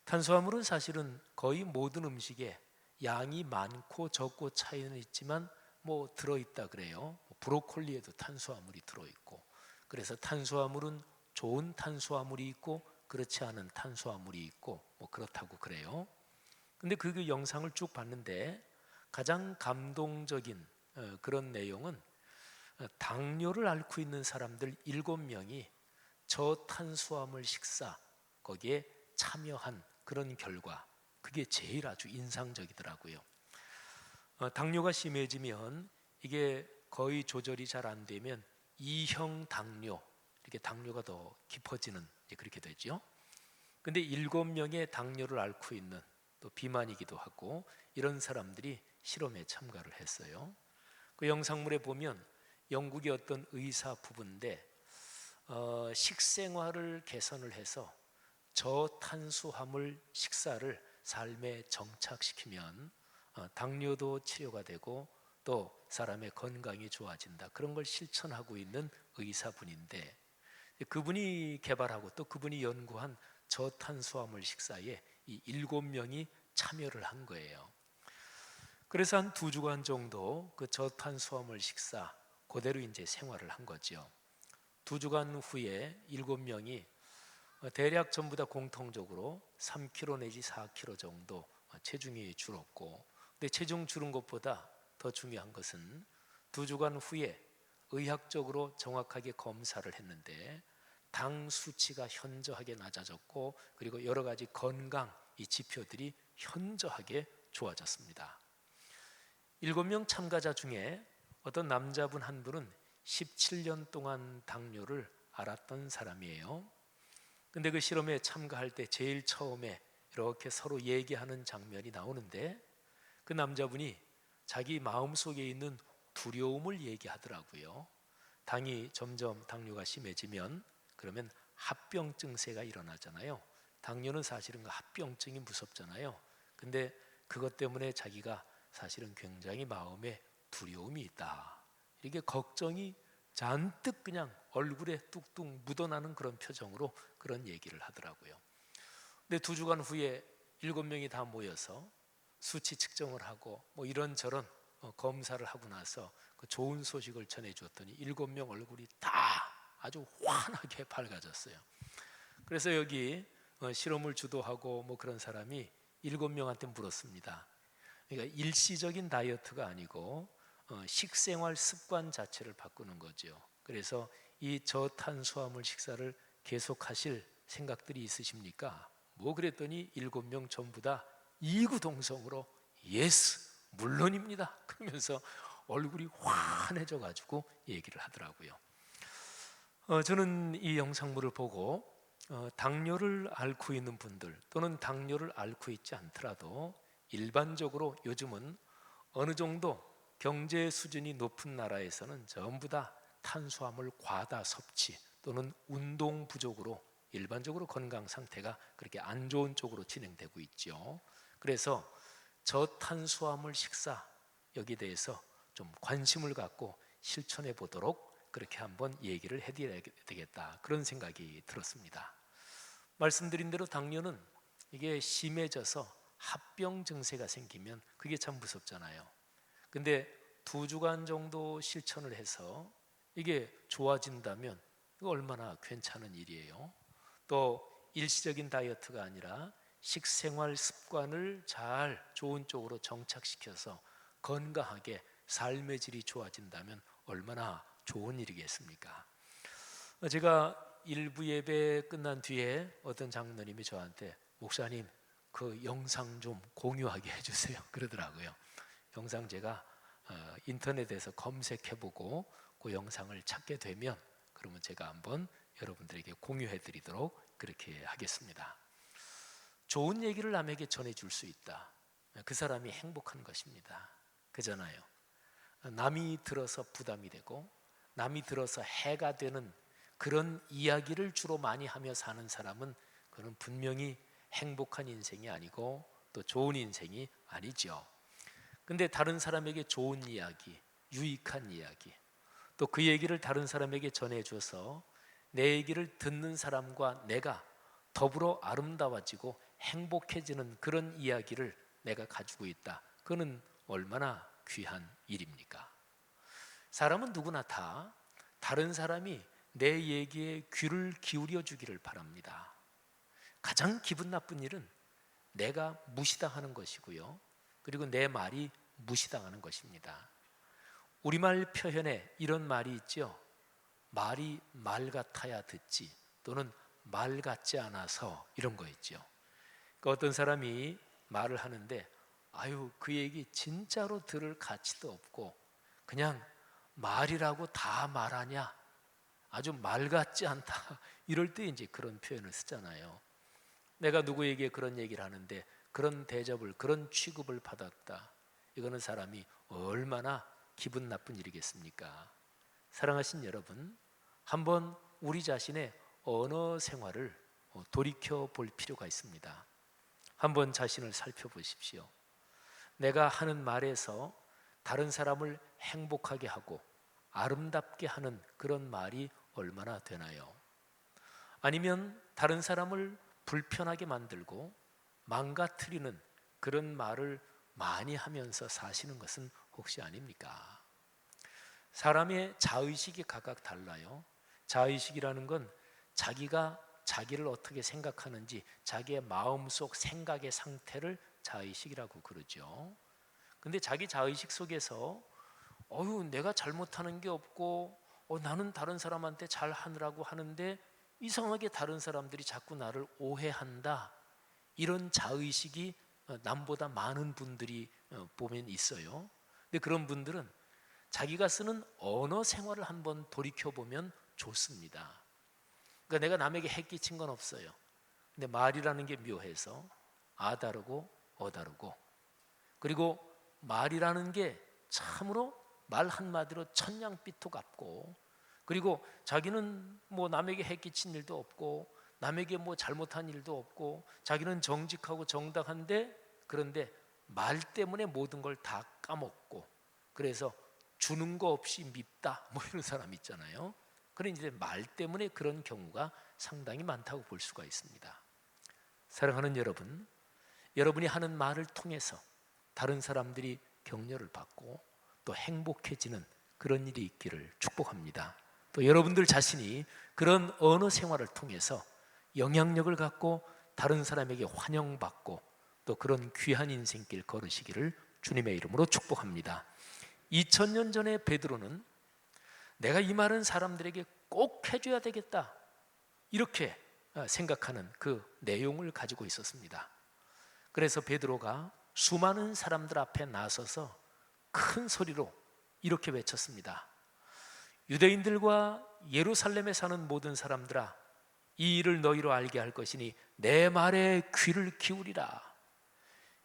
탄수화물은 사실은 거의 모든 음식에 양이 많고 적고 차이는 있지만 뭐 들어있다 그래요. 브로콜리에도 탄수화물이 들어있고, 그래서 탄수화물은 좋은 탄수화물이 있고 그렇지 않은 탄수화물이 있고 뭐 그렇다고 그래요. 근데 그 영상을 쭉 봤는데 가장 감동적인 그런 내용은 당뇨를 앓고 있는 사람들 7명이 저탄수화물 식사 거기에 참여한 그런 결과, 그게 제일 아주 인상적이더라고요. 당뇨가 심해지면 이게 거의 조절이 잘 안 되면 2형 당뇨, 이렇게 당뇨가 더 깊어지는 그렇게 되죠. 근데 7명의 당뇨를 앓고 있는, 또 비만이기도 하고 이런 사람들이 실험에 참가를 했어요. 그 영상물에 보면 영국의 어떤 의사 부부인데 식생활을 개선을 해서 저탄수화물 식사를 삶에 정착시키면 당뇨도 치료가 되고 또 사람의 건강이 좋아진다, 그런 걸 실천하고 있는 의사분인데 그분이 개발하고 또 그분이 연구한 저탄수화물 식사에 이 7명이 참여를 한 거예요. 그래서 한 2주간 정도 그 저탄수화물 식사 그대로 이제 생활을 한 거죠. 2주간 후에 7명이 대략 전부 다 공통적으로 3kg 내지 4kg 정도 체중이 줄었고, 근데 체중 줄은 것보다 더 중요한 것은 2주간 후에 의학적으로 정확하게 검사를 했는데 당 수치가 현저하게 낮아졌고 그리고 여러 가지 건강 이 지표들이 현저하게 좋아졌습니다. 7명 참가자 중에 어떤 남자분 한 분은 17년 동안 당뇨를 앓았던 사람이에요. 근데 그 실험에 참가할 때 제일 처음에 이렇게 서로 얘기하는 장면이 나오는데 그 남자분이 자기 마음속에 있는 두려움을 얘기하더라고요. 당이 점점 당뇨가 심해지면 그러면 합병증세가 일어나잖아요. 당뇨는 사실은 그 합병증이 무섭잖아요. 근데 그것 때문에 자기가 사실은 굉장히 마음에 두려움이 있다, 이게 걱정이 잔뜩 그냥 얼굴에 뚝뚝 묻어나는 그런 표정으로 그런 얘기를 하더라고요. 근데 2주간 후에 7명이 다 모여서 수치 측정을 하고 뭐 이런저런 검사를 하고 나서 그 좋은 소식을 전해주었더니 7명 얼굴이 다 아주 환하게 밝아졌어요. 그래서 여기 실험을 주도하고 뭐 그런 사람이 7명한테 물었습니다. 그러니까 일시적인 다이어트가 아니고 식생활 습관 자체를 바꾸는 거죠. 그래서 이 저탄수화물 식사를 계속하실 생각들이 있으십니까? 뭐 그랬더니 7명 전부 다 이구동성으로 예스, 물론입니다, 그러면서 얼굴이 환해져 가지고 얘기를 하더라고요. 저는 이 영상물을 보고 당뇨를 앓고 있는 분들 또는 당뇨를 앓고 있지 않더라도 일반적으로 요즘은 어느 정도 경제 수준이 높은 나라에서는 전부 다 탄수화물 과다 섭취 또는 운동 부족으로 일반적으로 건강 상태가 그렇게 안 좋은 쪽으로 진행되고 있죠. 그래서 저탄수화물 식사 여기에 대해서 좀 관심을 갖고 실천해 보도록 그렇게 한번 얘기를 해드려야 되겠다, 그런 생각이 들었습니다. 말씀드린 대로 당뇨는 이게 심해져서 합병 증세가 생기면 그게 참 무섭잖아요. 근데 2주간 정도 실천을 해서 이게 좋아진다면 이거 얼마나 괜찮은 일이에요. 또 일시적인 다이어트가 아니라 식생활 습관을 잘 좋은 쪽으로 정착시켜서 건강하게 삶의 질이 좋아진다면 얼마나 좋은 일이겠습니까? 제가 일부 예배 끝난 뒤에 어떤 장로님이 저한테 목사님 그 영상 좀 공유하게 해주세요 그러더라고요. 영상 제가 인터넷에서 검색해보고 그 영상을 찾게 되면 그러면 제가 한번 여러분들에게 공유해 드리도록 그렇게 하겠습니다. 좋은 얘기를 남에게 전해줄 수 있다, 그 사람이 행복한 것입니다. 그잖아요. 남이 들어서 부담이 되고 남이 들어서 해가 되는 그런 이야기를 주로 많이 하며 사는 사람은 그는 분명히 행복한 인생이 아니고 또 좋은 인생이 아니죠. 근데 다른 사람에게 좋은 이야기, 유익한 이야기, 또 그 얘기를 다른 사람에게 전해줘서 내 얘기를 듣는 사람과 내가 더불어 아름다워지고 행복해지는 그런 이야기를 내가 가지고 있다, 그는 얼마나 귀한 일입니까? 사람은 누구나 다 다른 사람이 내 얘기에 귀를 기울여 주기를 바랍니다. 가장 기분 나쁜 일은 내가 무시당하는 것이고요, 그리고 내 말이 무시당하는 것입니다. 우리말 표현에 이런 말이 있죠. 말이 말 같아야 듣지, 또는 말 같지 않아서, 이런 거 있죠. 그러니까 어떤 사람이 말을 하는데 아유 그 얘기 진짜로 들을 가치도 없고 그냥 말이라고 다 말하냐, 아주 말 같지 않다, 이럴 때 이제 그런 표현을 쓰잖아요. 내가 누구에게 그런 얘기를 하는데 그런 대접을, 그런 취급을 받았다, 이거는 사람이 얼마나 기분 나쁜 일이겠습니까? 사랑하신 여러분, 한번 우리 자신의 언어 생활을 돌이켜 볼 필요가 있습니다. 한번 자신을 살펴보십시오. 내가 하는 말에서 다른 사람을 행복하게 하고 아름답게 하는 그런 말이 얼마나 되나요? 아니면 다른 사람을 불편하게 만들고 망가뜨리는 그런 말을 많이 하면서 사시는 것은 혹시 아닙니까? 사람의 자의식이 각각 달라요. 자의식이라는 건 자기가 자기를 어떻게 생각하는지 자기의 마음속 생각의 상태를 자의식이라고 그러죠. 근데 자기 자의식 속에서 내가 잘못하는 게 없고 나는 다른 사람한테 잘 하느라고 하는데 이상하게 다른 사람들이 자꾸 나를 오해한다, 이런 자의식이 남보다 많은 분들이 보면 있어요. 근데 그런 분들은 자기가 쓰는 언어 생활을 한번 돌이켜보면 좋습니다. 그러니까 내가 남에게 해 끼친 건 없어요. 근데 말이라는 게 묘해서 아 다르고 어 다르고, 그리고 말이라는 게 참으로 말 한마디로 천냥빚도 갚고, 그리고 자기는 뭐 남에게 해 끼친 일도 없고 남에게 뭐 잘못한 일도 없고 자기는 정직하고 정당한데, 그런데 말 때문에 모든 걸 다 까먹고 그래서 주는 거 없이 밉다, 뭐 이런 사람 있잖아요. 그런 이제 말 때문에 그런 경우가 상당히 많다고 볼 수가 있습니다. 사랑하는 여러분, 여러분이 하는 말을 통해서 다른 사람들이 격려를 받고 또 행복해지는 그런 일이 있기를 축복합니다. 또 여러분들 자신이 그런 언어 생활을 통해서 영향력을 갖고 다른 사람에게 환영받고 또 그런 귀한 인생길 걸으시기를 주님의 이름으로 축복합니다. 2000년 전에 베드로는 내가 이 말은 사람들에게 꼭 해줘야 되겠다, 이렇게 생각하는 그 내용을 가지고 있었습니다. 그래서 베드로가 수많은 사람들 앞에 나서서 큰 소리로 이렇게 외쳤습니다. 유대인들과 예루살렘에 사는 모든 사람들아, 이 일을 너희로 알게 할 것이니 내 말에 귀를 기울이라.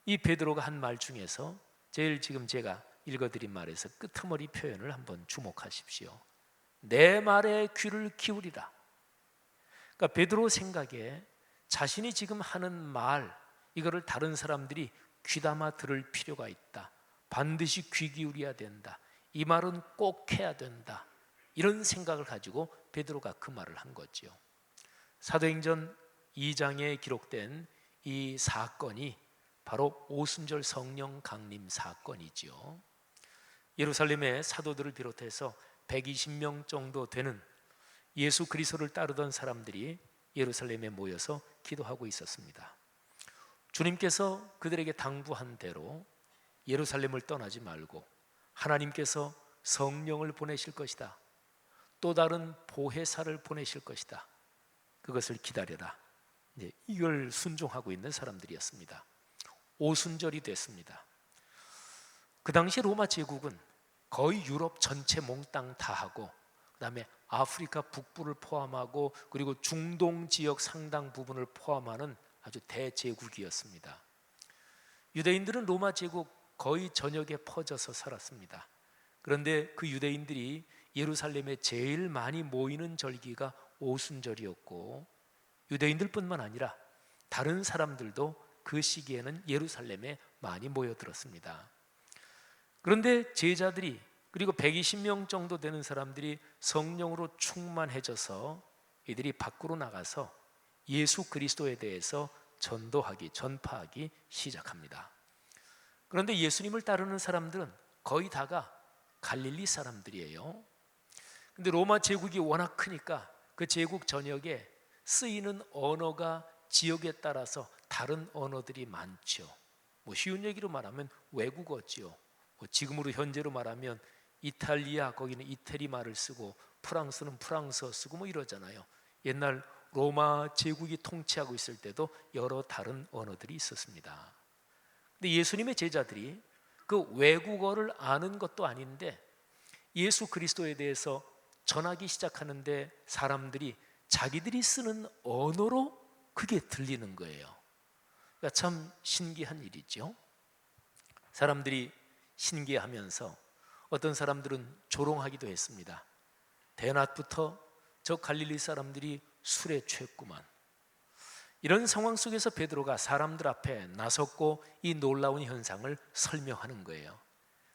이 베드로가 한 말 중에서 제일 지금 제가 읽어드린 말에서 끄트머리 표현을 한번 주목하십시오. 내 말에 귀를 기울이라. 그러니까 베드로 생각에 자신이 지금 하는 말, 이거를 다른 사람들이 귀담아 들을 필요가 있다. 반드시 귀 기울여야 된다. 이 말은 꼭 해야 된다. 이런 생각을 가지고 베드로가 그 말을 한 거지요. 사도행전 2장에 기록된 이 사건이 바로 오순절 성령 강림 사건이지요. 예루살렘의 사도들을 비롯해서 120명 정도 되는 예수 그리스도를 따르던 사람들이 예루살렘에 모여서 기도하고 있었습니다. 주님께서 그들에게 당부한 대로 예루살렘을 떠나지 말고 하나님께서 성령을 보내실 것이다. 또 다른 보혜사를 보내실 것이다. 그것을 기다려라. 이걸 순종하고 있는 사람들이었습니다. 오순절이 됐습니다. 그 당시 로마 제국은 거의 유럽 전체 몽땅 다 하고, 그 다음에 아프리카 북부를 포함하고, 그리고 중동 지역 상당 부분을 포함하는 아주 대제국이었습니다. 유대인들은 로마 제국 거의 전역에 퍼져서 살았습니다. 그런데 그 유대인들이 예루살렘에 제일 많이 모이는 절기가 오순절이었고, 유대인들뿐만 아니라 다른 사람들도 그 시기에는 예루살렘에 많이 모여들었습니다. 그런데 제자들이, 그리고 120명 정도 되는 사람들이 성령으로 충만해져서 이들이 밖으로 나가서 예수 그리스도에 대해서 전파하기 시작합니다. 그런데 예수님을 따르는 사람들은 거의 다가 갈릴리 사람들이에요. 근데 로마 제국이 워낙 크니까 그 제국 전역에 쓰이는 언어가 지역에 따라서 다른 언어들이 많죠. 쉬운 얘기로 말하면 외국어지요. 지금으로 현재로 말하면 이탈리아, 거기는 이태리 말을 쓰고 프랑스는 프랑스어 쓰고 이러잖아요. 옛날 로마 제국이 통치하고 있을 때도 여러 다른 언어들이 있었습니다. 근데 예수님의 제자들이 그 외국어를 아는 것도 아닌데 예수 그리스도에 대해서 전하기 시작하는데 사람들이 자기들이 쓰는 언어로 그게 들리는 거예요. 그러니까 참 신기한 일이죠. 사람들이 신기하면서 어떤 사람들은 조롱하기도 했습니다. 대낮부터 저 갈릴리 사람들이 술에 취했구만. 이런 상황 속에서 베드로가 사람들 앞에 나섰고 이 놀라운 현상을 설명하는 거예요.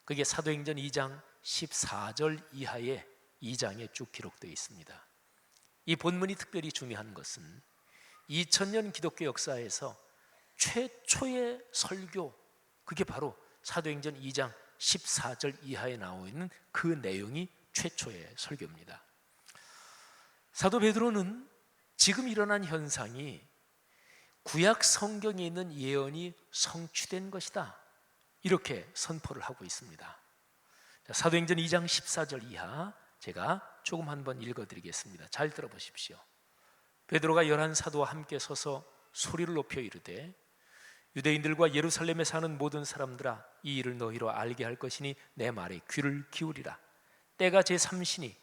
그게 사도행전 2장 14절 이하의 2장에 쭉 기록되어 있습니다. 이 본문이 특별히 중요한 것은 2000년 기독교 역사에서 최초의 설교, 그게 바로 사도행전 2장 14절 이하에 나와 있는 그 내용이 최초의 설교입니다. 사도 베드로는 지금 일어난 현상이 구약 성경에 있는 예언이 성취된 것이다, 이렇게 선포를 하고 있습니다. 사도행전 2장 14절 이하 제가 조금 한번 읽어드리겠습니다. 잘 들어보십시오. 베드로가 11사도와 함께 서서 소리를 높여 이르되 유대인들과 예루살렘에 사는 모든 사람들아, 이 일을 너희로 알게 할 것이니 내 말에 귀를 기울이라. 때가 제3시니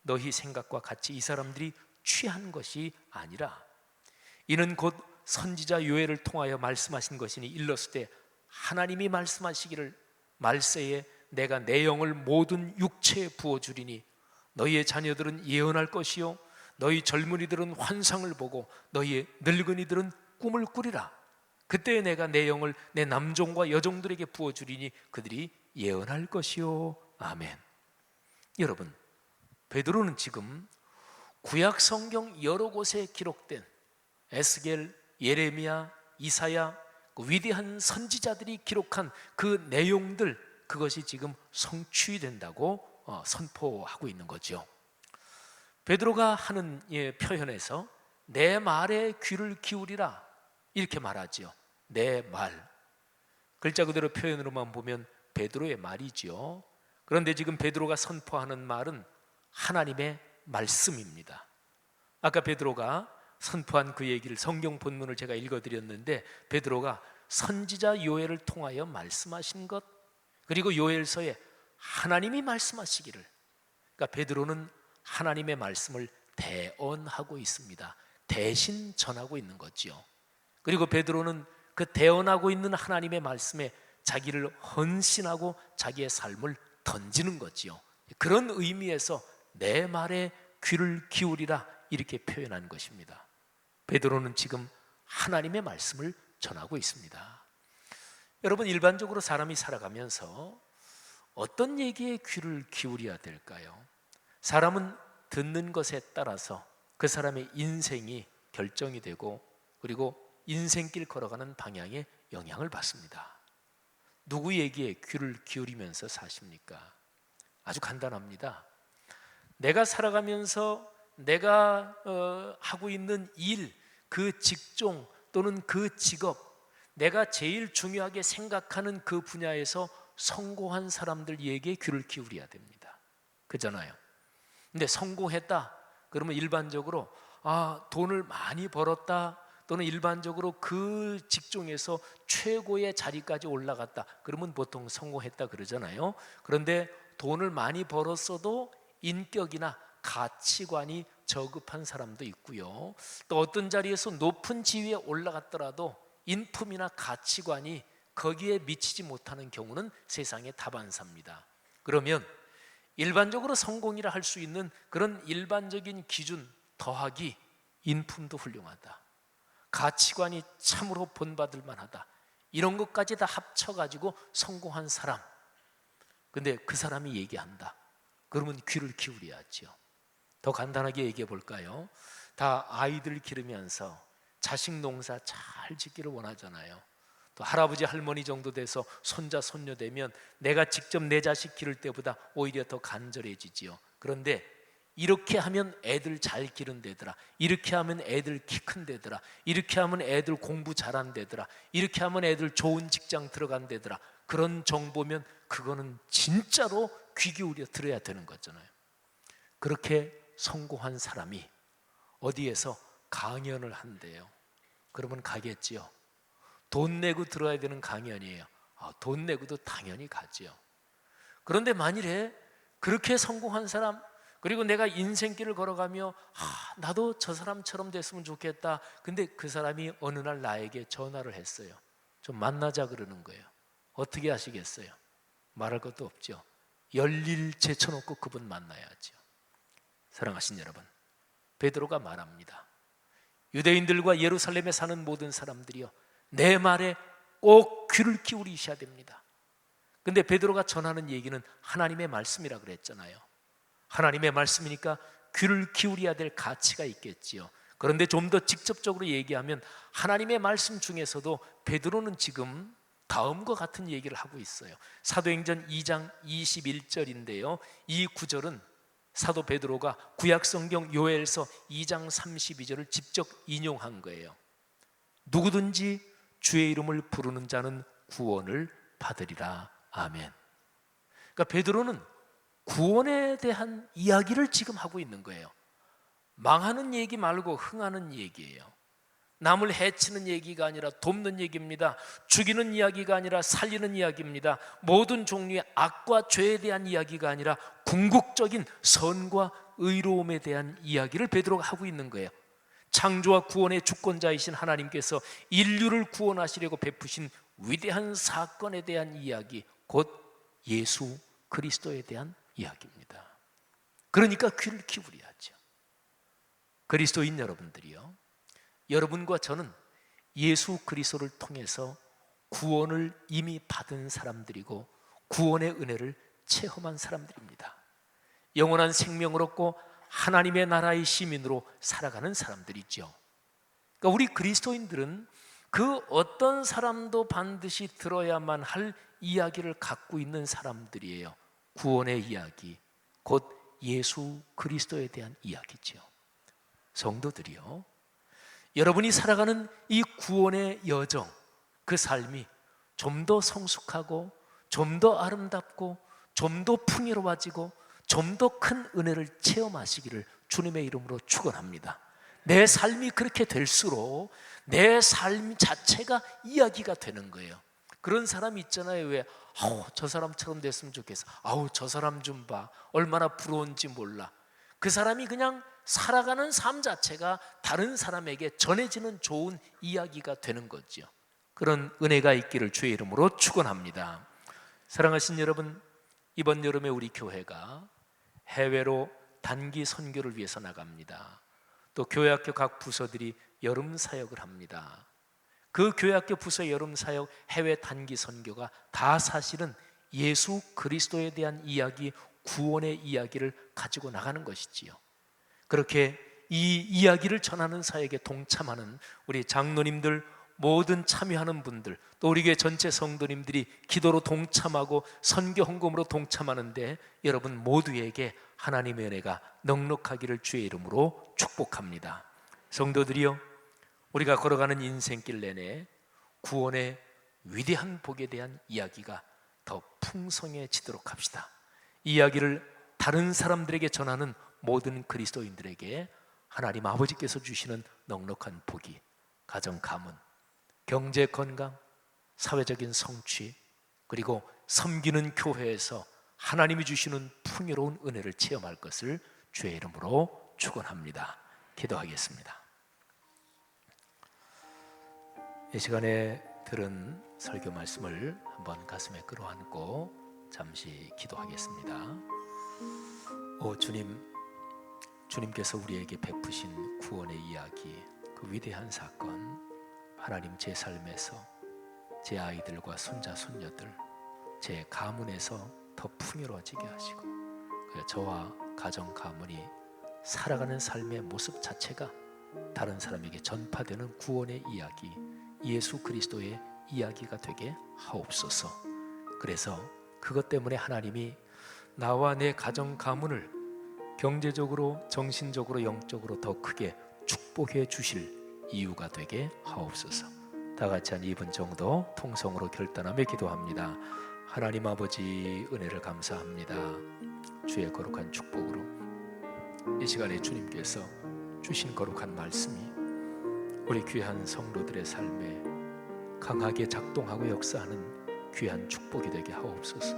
너희 생각과 같이 이 사람들이 취한 것이 아니라 이는 곧 선지자 요엘을 통하여 말씀하신 것이니 일렀을 때 하나님이 말씀하시기를 말세에 내가 내 영을 모든 육체에 부어주리니 너희의 자녀들은 예언할 것이요 너희 젊은이들은 환상을 보고 너희의 늙은이들은 꿈을 꾸리라. 그때 내가 내 영을 내 남종과 여종들에게 부어주리니 그들이 예언할 것이요. 아멘. 여러분, 베드로는 지금 구약 성경 여러 곳에 기록된 에스겔, 예레미야, 이사야, 그 위대한 선지자들이 기록한 그 내용들, 그것이 지금 성취된다고 선포하고 있는 거죠. 베드로가 하는 표현에서 내 말에 귀를 기울이라 이렇게 말하지요. 내 말, 글자 그대로 표현으로만 보면 베드로의 말이지요. 그런데 지금 베드로가 선포하는 말은 하나님의 말씀입니다. 아까 베드로가 선포한 그 얘기를, 성경 본문을 제가 읽어드렸는데 베드로가 선지자 요엘을 통하여 말씀하신 것, 그리고 요엘서에 하나님이 말씀하시기를, 그러니까 베드로는 하나님의 말씀을 대언하고 있습니다. 대신 전하고 있는 거지요. 그리고 베드로는 그 대언하고 있는 하나님의 말씀에 자기를 헌신하고 자기의 삶을 던지는 거지요. 그런 의미에서 내 말에 귀를 기울이라 이렇게 표현한 것입니다. 베드로는 지금 하나님의 말씀을 전하고 있습니다. 여러분, 일반적으로 사람이 살아가면서 어떤 얘기에 귀를 기울여야 될까요? 사람은 듣는 것에 따라서 그 사람의 인생이 결정이 되고 그리고 인생길 걸어가는 방향에 영향을 받습니다. 누구 얘기에 귀를 기울이면서 사십니까? 아주 간단합니다. 내가 살아가면서 내가 하고 있는 일, 그 직종 또는 그 직업, 내가 제일 중요하게 생각하는 그 분야에서 성공한 사람들 얘기에 귀를 기울여야 됩니다. 그잖아요. 근데 성공했다 그러면 일반적으로 돈을 많이 벌었다, 또는 일반적으로 그 직종에서 최고의 자리까지 올라갔다 그러면 보통 성공했다 그러잖아요. 그런데 돈을 많이 벌었어도 인격이나 가치관이 저급한 사람도 있고요. 또 어떤 자리에서 높은 지위에 올라갔더라도 인품이나 가치관이 거기에 미치지 못하는 경우는 세상의 다반사입니다. 그러면 일반적으로 성공이라 할 수 있는 그런 일반적인 기준 더하기 인품도 훌륭하다, 가치관이 참으로 본받을 만하다, 이런 것까지 다 합쳐가지고 성공한 사람, 근데 그 사람이 얘기한다 그러면 귀를 기울여야죠. 더 간단하게 얘기해 볼까요? 다 아이들 기르면서 자식 농사 잘 짓기를 원하잖아요. 또 할아버지 할머니 정도 돼서 손자 손녀 되면 내가 직접 내 자식 기를 때보다 오히려 더 간절해지지요. 그런데 이렇게 하면 애들 잘 기른대더라, 이렇게 하면 애들 키 큰대더라, 이렇게 하면 애들 공부 잘한대더라, 이렇게 하면 애들 좋은 직장 들어간대더라, 그런 정보면 그거는 진짜로 귀 기울여 들어야 되는 거잖아요. 그렇게 성공한 사람이 어디에서 강연을 한대요. 그러면 가겠지요. 돈 내고 들어야 되는 강연이에요. 돈 내고도 당연히 가지요. 그런데 만일에 그렇게 성공한 사람, 그리고 내가 인생길을 걸어가며 나도 저 사람처럼 됐으면 좋겠다, 근데 그 사람이 어느 날 나에게 전화를 했어요. 좀 만나자 그러는 거예요. 어떻게 하시겠어요? 말할 것도 없죠. 열일 제쳐놓고 그분 만나야죠. 사랑하신 여러분, 베드로가 말합니다. 유대인들과 예루살렘에 사는 모든 사람들이요, 내 말에 꼭 귀를 기울이셔야 됩니다. 근데 베드로가 전하는 얘기는 하나님의 말씀이라 그랬잖아요. 하나님의 말씀이니까 귀를 기울여야 될 가치가 있겠지요. 그런데 좀 더 직접적으로 얘기하면 하나님의 말씀 중에서도 베드로는 지금 다음과 같은 얘기를 하고 있어요. 사도행전 2장 21절인데요 이 구절은 사도 베드로가 구약성경 요엘서 2장 32절을 직접 인용한 거예요. 누구든지 주의 이름을 부르는 자는 구원을 받으리라. 아멘. 그러니까 베드로는 구원에 대한 이야기를 지금 하고 있는 거예요. 망하는 얘기 말고 흥하는 얘기예요. 남을 해치는 얘기가 아니라 돕는 얘기입니다. 죽이는 이야기가 아니라 살리는 이야기입니다. 모든 종류의 악과 죄에 대한 이야기가 아니라 궁극적인 선과 의로움에 대한 이야기를 베드로가 하고 있는 거예요. 창조와 구원의 주권자이신 하나님께서 인류를 구원하시려고 베푸신 위대한 사건에 대한 이야기, 곧 예수 그리스도에 대한 이야기입니다. 그러니까 귀를 기울여야죠. 그리스도인 여러분들이요, 여러분과 저는 예수 그리스도를 통해서 구원을 이미 받은 사람들이고 구원의 은혜를 체험한 사람들입니다. 영원한 생명을 얻고 하나님의 나라의 시민으로 살아가는 사람들이죠. 그러니까 우리 그리스도인들은 그 어떤 사람도 반드시 들어야만 할 이야기를 갖고 있는 사람들이에요. 구원의 이야기, 곧 예수 그리스도에 대한 이야기죠. 성도들이요, 여러분이 살아가는 이 구원의 여정, 그 삶이 좀 더 성숙하고 좀 더 아름답고 좀 더 풍요로워지고 좀 더 큰 은혜를 체험하시기를 주님의 이름으로 축원합니다. 내 삶이 그렇게 될수록 내 삶 자체가 이야기가 되는 거예요. 그런 사람이 있잖아요. 왜? 아우, 저 사람처럼 됐으면 좋겠어. 아우, 저 사람 좀 봐. 얼마나 부러운지 몰라. 그 사람이 그냥 살아가는 삶 자체가 다른 사람에게 전해지는 좋은 이야기가 되는 거죠. 그런 은혜가 있기를 주의 이름으로 축원합니다. 사랑하신 여러분, 이번 여름에 우리 교회가 해외로 단기 선교를 위해서 나갑니다. 또 교회학교 각 부서들이 여름 사역을 합니다. 그 교회학교 부서 여름 사역 해외 단기 선교가 다 사실은 예수 그리스도에 대한 이야기, 구원의 이야기를 가지고 나가는 것이지요. 그렇게 이 이야기를 전하는 사역에 동참하는 우리 장로님들, 모든 참여하는 분들, 또 우리 교회 전체 성도님들이 기도로 동참하고 선교 헌금으로 동참하는데 여러분 모두에게 하나님의 은혜가 넉넉하기를 주의 이름으로 축복합니다. 성도들이여, 우리가 걸어가는 인생길 내내 구원의 위대한 복에 대한 이야기가 더 풍성해지도록 합시다. 이 이야기를 다른 사람들에게 전하는 모든 그리스도인들에게 하나님 아버지께서 주시는 넉넉한 복이 가정 가문, 경제 건강, 사회적인 성취, 그리고 섬기는 교회에서 하나님이 주시는 풍요로운 은혜를 체험할 것을 주의 이름으로 축원합니다. 기도하겠습니다. 이 시간에 들은 설교 말씀을 한번 가슴에 끌어안고 잠시 기도하겠습니다. 오 주님, 주님께서 우리에게 베푸신 구원의 이야기, 그 위대한 사건, 하나님 제 삶에서 제 아이들과 손자 손녀들, 제 가문에서 더 풍요로워지게 하시고 저와 가정 가문이 살아가는 삶의 모습 자체가 다른 사람에게 전파되는 구원의 이야기, 예수 그리스도의 이야기가 되게 하옵소서. 그래서 그것 때문에 하나님이 나와 내 가정 가문을 경제적으로, 정신적으로, 영적으로 더 크게 축복해 주실 이유가 되게 하옵소서. 다 같이 한 2분 정도 통성으로 결단하며 기도합니다. 하나님 아버지, 은혜를 감사합니다. 주의 거룩한 축복으로 이 시간에 주님께서 주신 거룩한 말씀이 우리 귀한 성도들의 삶에 강하게 작동하고 역사하는 귀한 축복이 되게 하옵소서.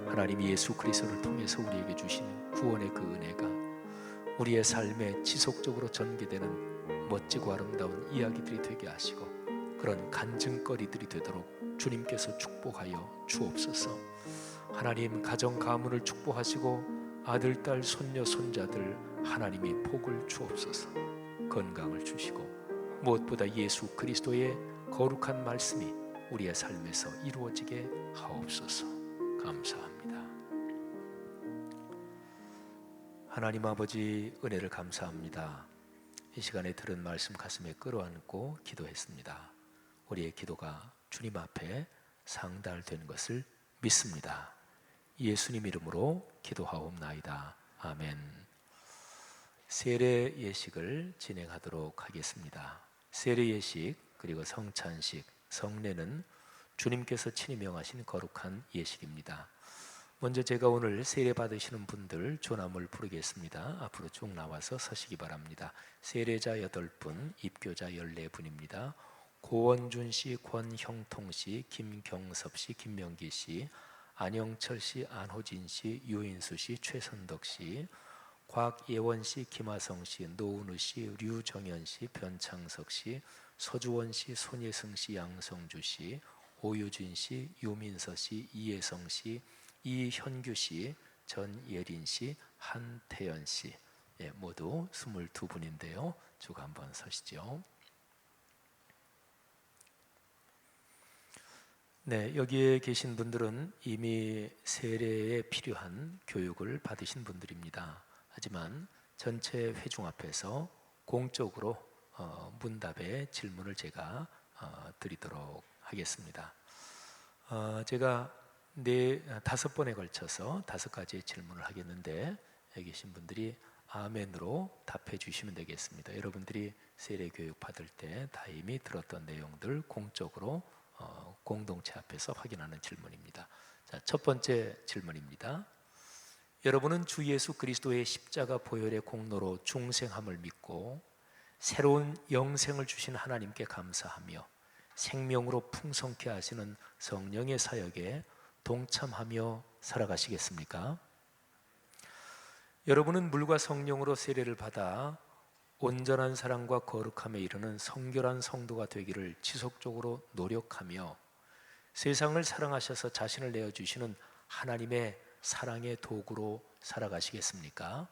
하나님 예수 그리스도를 통해서 우리에게 주신 구원의 그 은혜가 우리의 삶에 지속적으로 전개되는 멋지고 아름다운 이야기들이 되게 하시고 그런 간증거리들이 되도록 주님께서 축복하여 주옵소서. 하나님 가정 가문을 축복하시고 아들, 딸, 손녀, 손자들 하나님이 복을 주옵소서. 건강을 주시고 무엇보다 예수 그리스도의 거룩한 말씀이 우리의 삶에서 이루어지게 하옵소서. 감사합니다. 하나님 아버지, 은혜를 감사합니다. 이 시간에 들은 말씀 가슴에 끌어안고 기도했습니다. 우리의 기도가 주님 앞에 상달되는 것을 믿습니다. 예수님 이름으로 기도하옵나이다. 아멘. 세례 예식을 진행하도록 하겠습니다. 세례 예식 그리고 성찬식, 성례는 주님께서 친히 명하신 거룩한 예식입니다. 먼저 제가 오늘 세례 받으시는 분들 조남을 부르겠습니다. 앞으로 쭉 나와서 서시기 바랍니다. 세례자 8분, 입교자 14분입니다. 고원준 씨, 권형통 씨, 김경섭 씨, 김명기 씨, 안영철 씨, 안호진 씨, 유인수 씨, 최선덕 씨, 곽예원 씨, 김하성 씨, 노은우 씨, 류정현 씨, 변창석 씨, 서주원 씨, 손예승 씨, 양성주 씨, 오유진 씨, 유민서 씨, 이혜성 씨, 이현규 씨, 전예린 씨, 한태연 씨, 모두 22분인데요. 쭉 한번 서시죠. 네, 여기에 계신 분들은 이미 세례에 필요한 교육을 받으신 분들입니다. 하지만 전체 회중 앞에서 공적으로 문답의 질문을 제가 드리도록 하겠습니다. 제가 5번에 걸쳐서 5가지의 질문을 하겠는데 여기 계신 분들이 아멘으로 답해 주시면 되겠습니다. 여러분들이 세례 교육 받을 때 다 이미 들었던 내용들 공적으로 공동체 앞에서 확인하는 질문입니다. 자, 첫 번째 질문입니다. 여러분은 주 예수 그리스도의 십자가 보혈의 공로로 중생함을 믿고 새로운 영생을 주신 하나님께 감사하며 생명으로 풍성케 하시는 성령의 사역에 동참하며 살아가시겠습니까? 여러분은 물과 성령으로 세례를 받아 온전한 사랑과 거룩함에 이르는 성결한 성도가 되기를 지속적으로 노력하며 세상을 사랑하셔서 자신을 내어주시는 하나님의 사랑의 도구로 살아가시겠습니까?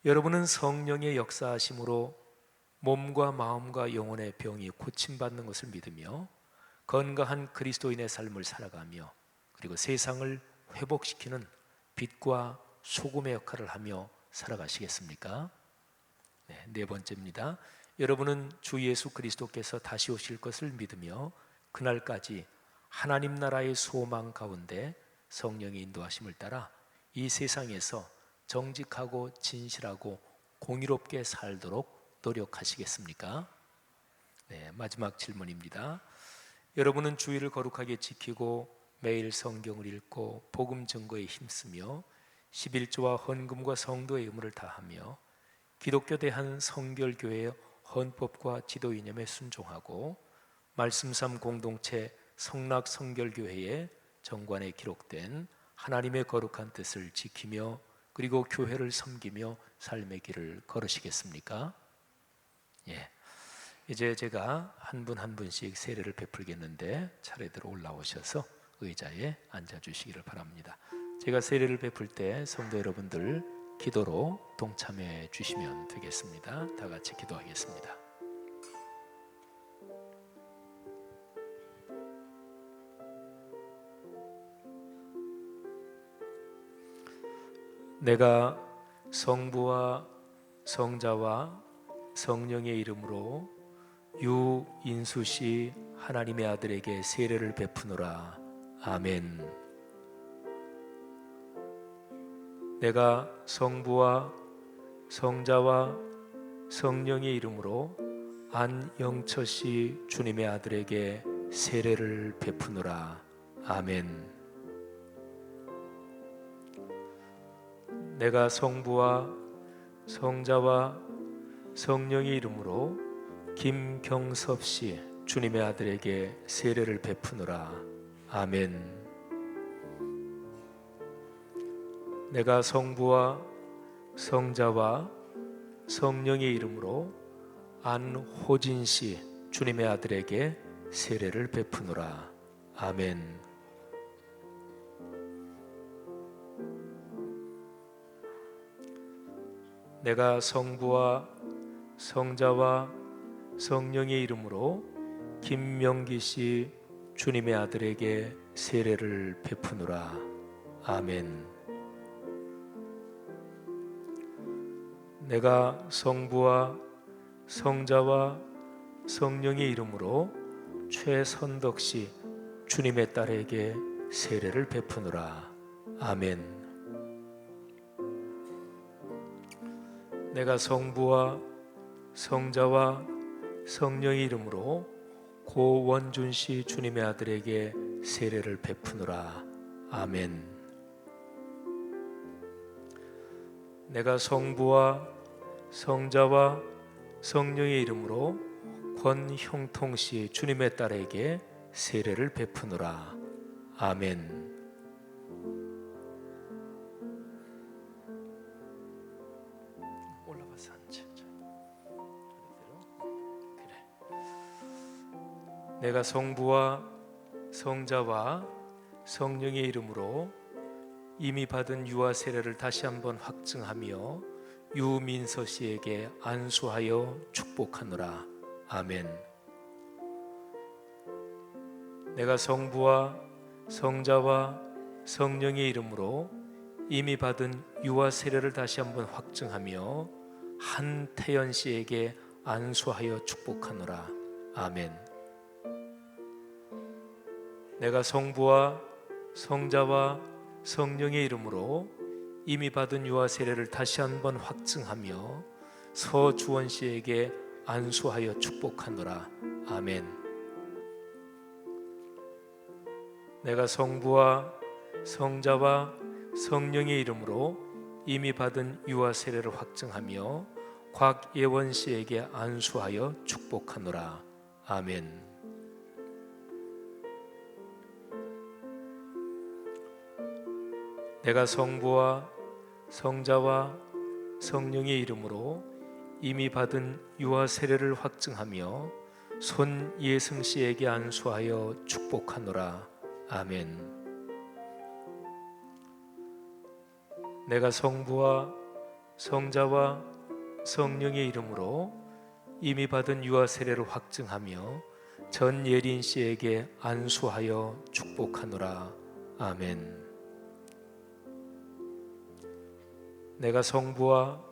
여러분은 성령의 역사하심으로 몸과 마음과 영혼의 병이 고침받는 것을 믿으며 건강한 그리스도인의 삶을 살아가며 그리고 세상을 회복시키는 빛과 소금의 역할을 하며 살아가시겠습니까? 네 번째입니다. 여러분은 주 예수 그리스도께서 다시 오실 것을 믿으며 그날까지 하나님 나라의 소망 가운데 성령의 인도하심을 따라 이 세상에서 정직하고 진실하고 공의롭게 살도록 노력하시겠습니까? 네, 마지막 질문입니다. 여러분은 주의를 거룩하게 지키고 매일 성경을 읽고 복음 증거에 힘쓰며 11조와 헌금과 성도의 의무를 다하며 기독교 대한 성결교회의 헌법과 지도 이념에 순종하고 말씀삼 공동체 성락 성결교회의 정관에 기록된 하나님의 거룩한 뜻을 지키며 그리고 교회를 섬기며 삶의 길을 걸으시겠습니까? 예. 이제 제가 한 분 한 분씩 세례를 베풀겠는데 차례대로 올라오셔서 의자에 앉아 주시기를 바랍니다. 제가 세례를 베풀 때 성도 여러분들 기도로 동참해 주시면 되겠습니다. 다 같이 기도하겠습니다. 내가 성부와 성자와 성령의 이름으로 유인수 씨 하나님의 아들에게 세례를 베푸노라. 아멘. 내가 성부와 성자와 성령의 이름으로 안영철 씨 주님의 아들에게 세례를 베푸노라. 아멘. 내가 성부와 성자와 성령의 이름으로 김경섭 씨 주님의 아들에게 세례를 베푸노라. 아멘. 내가 성부와 성자와 성령의 이름으로 안호진 씨 주님의 아들에게 세례를 베푸노라. 아멘. 내가 성부와 성자와 성령의 이름으로 김명기 씨 주님의 아들에게 세례를 베푸노라. 아멘. 내가 성부와 성자와 성령의 이름으로 최선덕 씨 주님의 딸에게 세례를 베푸노라. 아멘. 내가 성부와 성자와 성령의 이름으로 고원준 씨 주님의 아들에게 세례를 베푸노라. 아멘. 내가 성부와 성자와 성령의 이름으로 권형통 씨 주님의 딸에게 세례를 베푸노라. 아멘. 올라가서 앉아. 그래. 내가 성부와 성자와 성령의 이름으로 이미 받은 유아 세례를 다시 한번 확증하며 유민서 씨에게 안수하여 축복하노라. 아멘. 내가 성부와 성자와 성령의 이름으로 이미 받은 유아 세례를 다시 한번 확증하며 한태연 씨에게 안수하여 축복하노라. 아멘. 내가 성부와 성자와 성령의 이름으로 이미 받은 유아 세례를 다시 한번 확증하며 서주원 씨에게 안수하여 축복하노라. 아멘. 내가 성부와 성자와 성령의 이름으로 이미 받은 유아 세례를 확증하며 곽예원 씨에게 안수하여 축복하노라. 아멘. 내가 성부와 성자와 성령의 이름으로 이미 받은 유아 세례를 확증하며 손예승 씨에게 안수하여 축복하노라. 아멘. 내가 성부와 성자와 성령의 이름으로 이미 받은 유아 세례를 확증하며 전예린 씨에게 안수하여 축복하노라. 아멘. 내가 성부와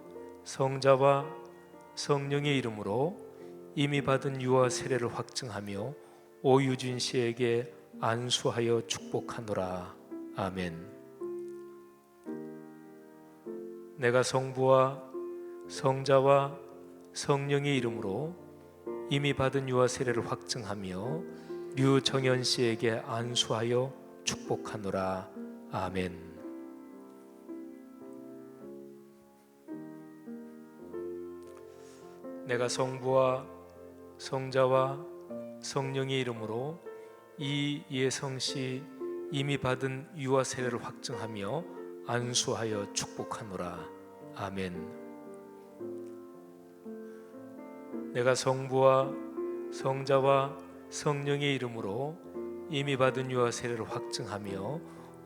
성자와 성령의 이름으로 이미 받은 유아 세례를 확증하며 오유진 씨에게 안수하여 축복하노라. 아멘. 내가 성부와 성자와 성령의 이름으로 이미 받은 유아 세례를 확증하며 류정현 씨에게 안수하여 축복하노라. 아멘. 내가 성부와 성자와 성령의 이름으로 이예성 씨 이미 받은 유아 세례를 확증하며 안수하여 축복하노라. 아멘. 내가 성부와 성자와 성령의 이름으로 이미 받은 유아 세례를 확증하며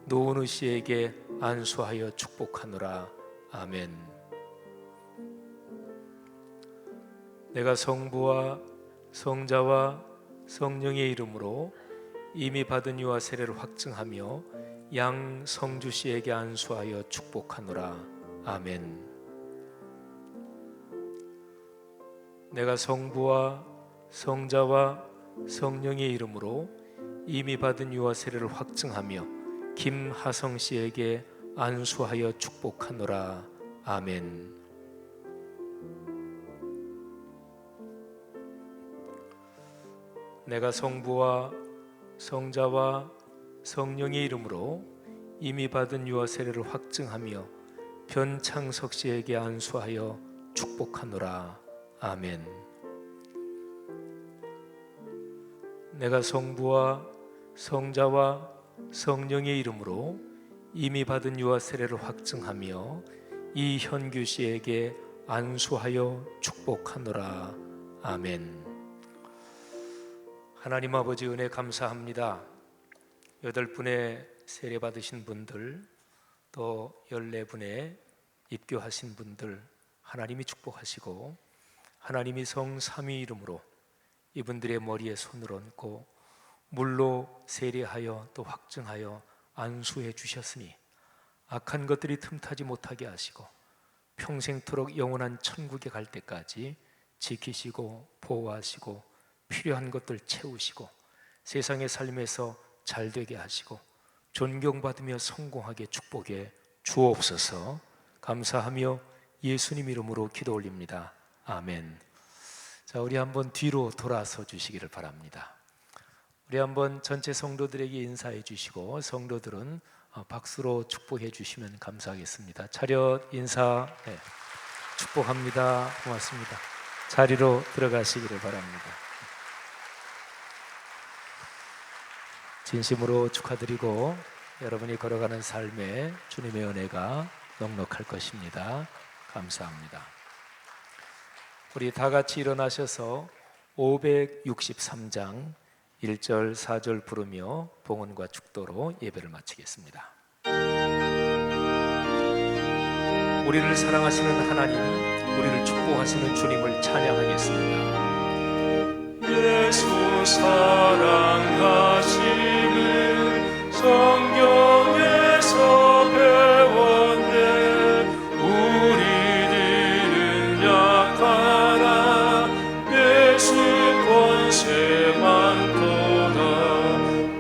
노은우 씨에게 안수하여 축복하노라. 아멘. 내가 성부와 성자와 성령의 이름으로 이미 받은 유아 세례를 확증하며 양성주 씨에게 안수하여 축복하노라. 아멘. 내가 성부와 성자와 성령의 이름으로 이미 받은 유아 세례를 확증하며 김하성 씨에게 안수하여 축복하노라. 아멘. 내가 성부와 성자와 성령의 이름으로 이미 받은 유아 세례를 확증하며 변창석 씨에게 안수하여 축복하노라. 아멘. 내가 성부와 성자와 성령의 이름으로 이미 받은 유아 세례를 확증하며 이현규 씨에게 안수하여 축복하노라. 아멘. 하나님 아버지 은혜 감사합니다. 8분의 세례 받으신 분들, 또 14분의 입교하신 분들 하나님이 축복하시고 하나님이 성삼위 이름으로 이분들의 머리에 손을 얹고 물로 세례하여 또 확증하여 안수해 주셨으니 악한 것들이 틈타지 못하게 하시고 평생토록 영원한 천국에 갈 때까지 지키시고 보호하시고 필요한 것들 채우시고 세상의 삶에서 잘되게 하시고 존경받으며 성공하게 축복해 주옵소서. 감사하며 예수님 이름으로 기도 올립니다. 아멘. 자, 우리 한번 뒤로 돌아서 주시기를 바랍니다. 우리 한번 전체 성도들에게 인사해 주시고 성도들은 박수로 축복해 주시면 감사하겠습니다. 차렷 인사. 네. 축복합니다. 고맙습니다. 자리로 들어가시기를 바랍니다. 진심으로 축하드리고 여러분이 걸어가는 삶에 주님의 은혜가 넉넉할 것입니다. 감사합니다. 우리 다 같이 일어나셔서 563장 1절 4절 부르며 봉헌과 축도로 예배를 마치겠습니다. 우리를 사랑하시는 하나님, 우리를 축복하시는 주님을 찬양하겠습니다. 예수 사랑하심을 성경에서 배웠네. 우리들은 약하나 예수 권세 많도다.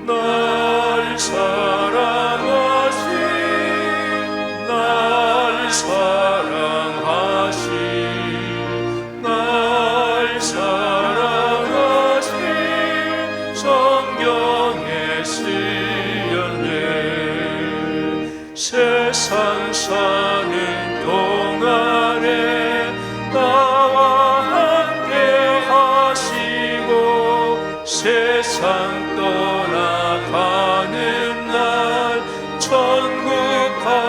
날 사랑하신 날 사랑하신 날 사랑하신 성경에 쓰였네. 세상 사는 동안에 나와 함께 하시고 세상 떠나가는 날 천국 가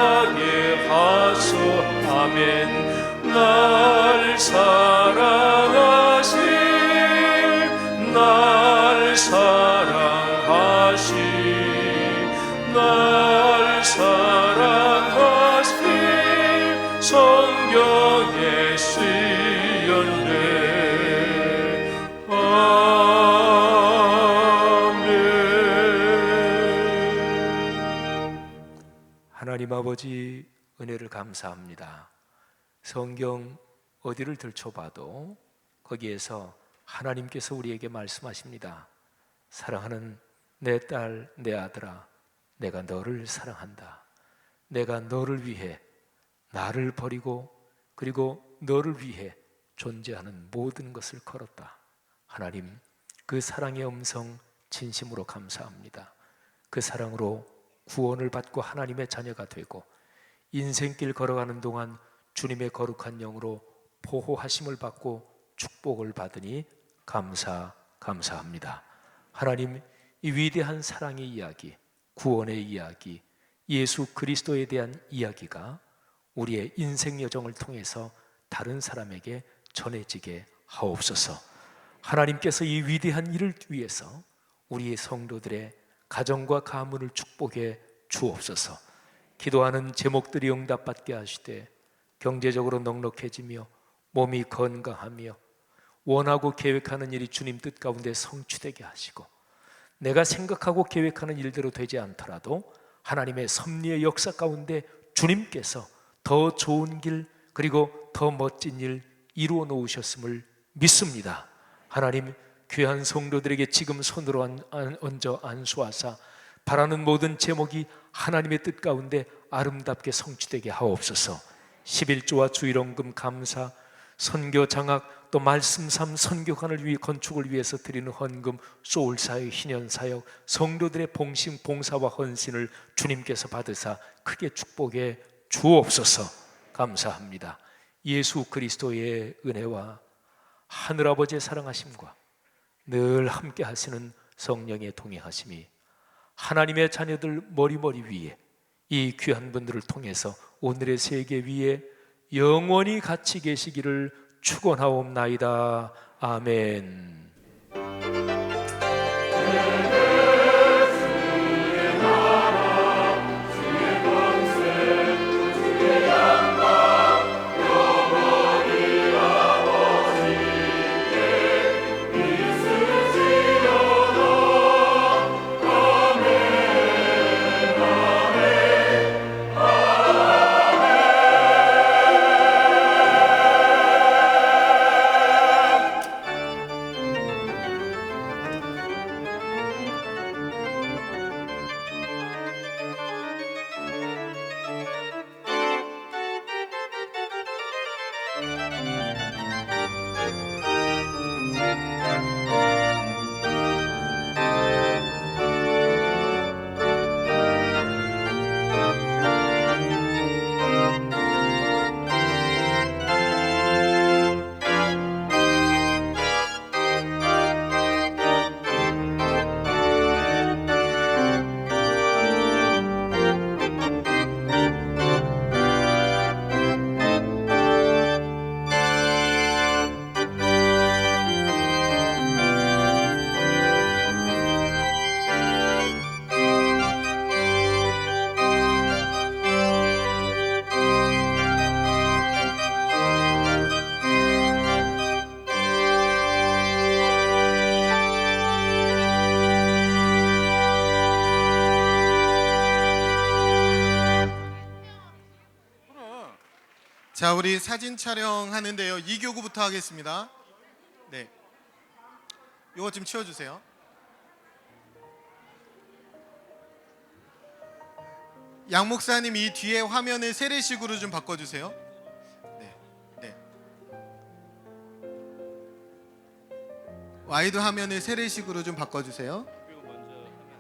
날 사랑하신 성경에 쓰였네. 하나님 아버지, 은혜를 감사합니다. 성경 어디를 들춰봐도 거기에서 하나님께서 우리에게 말씀하십니다. 사랑하는 내 딸, 내 아들아, 내가 너를 사랑한다. 내가 너를 위해 나를 버리고 그리고 너를 위해 존재하는 모든 것을 걸었다. 하나님, 그 사랑의 음성 진심으로 감사합니다. 그 사랑으로 구원을 받고 하나님의 자녀가 되고 인생길 걸어가는 동안 주님의 거룩한 영으로 보호하심을 받고 축복을 받으니 감사합니다. 하나님, 이 위대한 사랑의 이야기, 구원의 이야기, 예수 그리스도에 대한 이야기가 우리의 인생 여정을 통해서 다른 사람에게 전해지게 하옵소서. 하나님께서 이 위대한 일을 위해서 우리의 성도들의 가정과 가문을 축복해 주옵소서. 기도하는 제목들이 응답받게 하시되 경제적으로 넉넉해지며 몸이 건강하며 원하고 계획하는 일이 주님 뜻 가운데 성취되게 하시고, 내가 생각하고 계획하는 일대로 되지 않더라도 하나님의 섭리의 역사 가운데 주님께서 더 좋은 길 그리고 더 멋진 일 이루어 놓으셨음을 믿습니다. 하나님, 귀한 성도들에게 지금 손으로 얹어 안수하사 바라는 모든 제목이 하나님의 뜻 가운데 아름답게 성취되게 하옵소서. 11조와 주일원금 감사, 선교 장학, 또 말씀 삶 선교관을 위해 건축을 위해서 드리는 헌금, 소울사역, 희년사역, 성도들의 봉신, 봉사와 헌신을 주님께서 받으사 크게 축복해 주옵소서. 감사합니다. 예수 그리스도의 은혜와 하늘아버지의 사랑하심과 늘 함께 하시는 성령의 동행하심이 하나님의 자녀들 머리머리 위에 이 귀한 분들을 통해서 오늘의 세계 위에 영원히 같이 계시기를 축원하옵나이다. 아멘. 자, 우리 사진 촬영하는데요. 이교구부터 하겠습니다. 네, 요거 좀 치워주세요. 양 목사님, 이 뒤에 화면을 세례식으로 좀 바꿔주세요. 네, 네. 와이드 화면을 세례식으로 좀 바꿔주세요.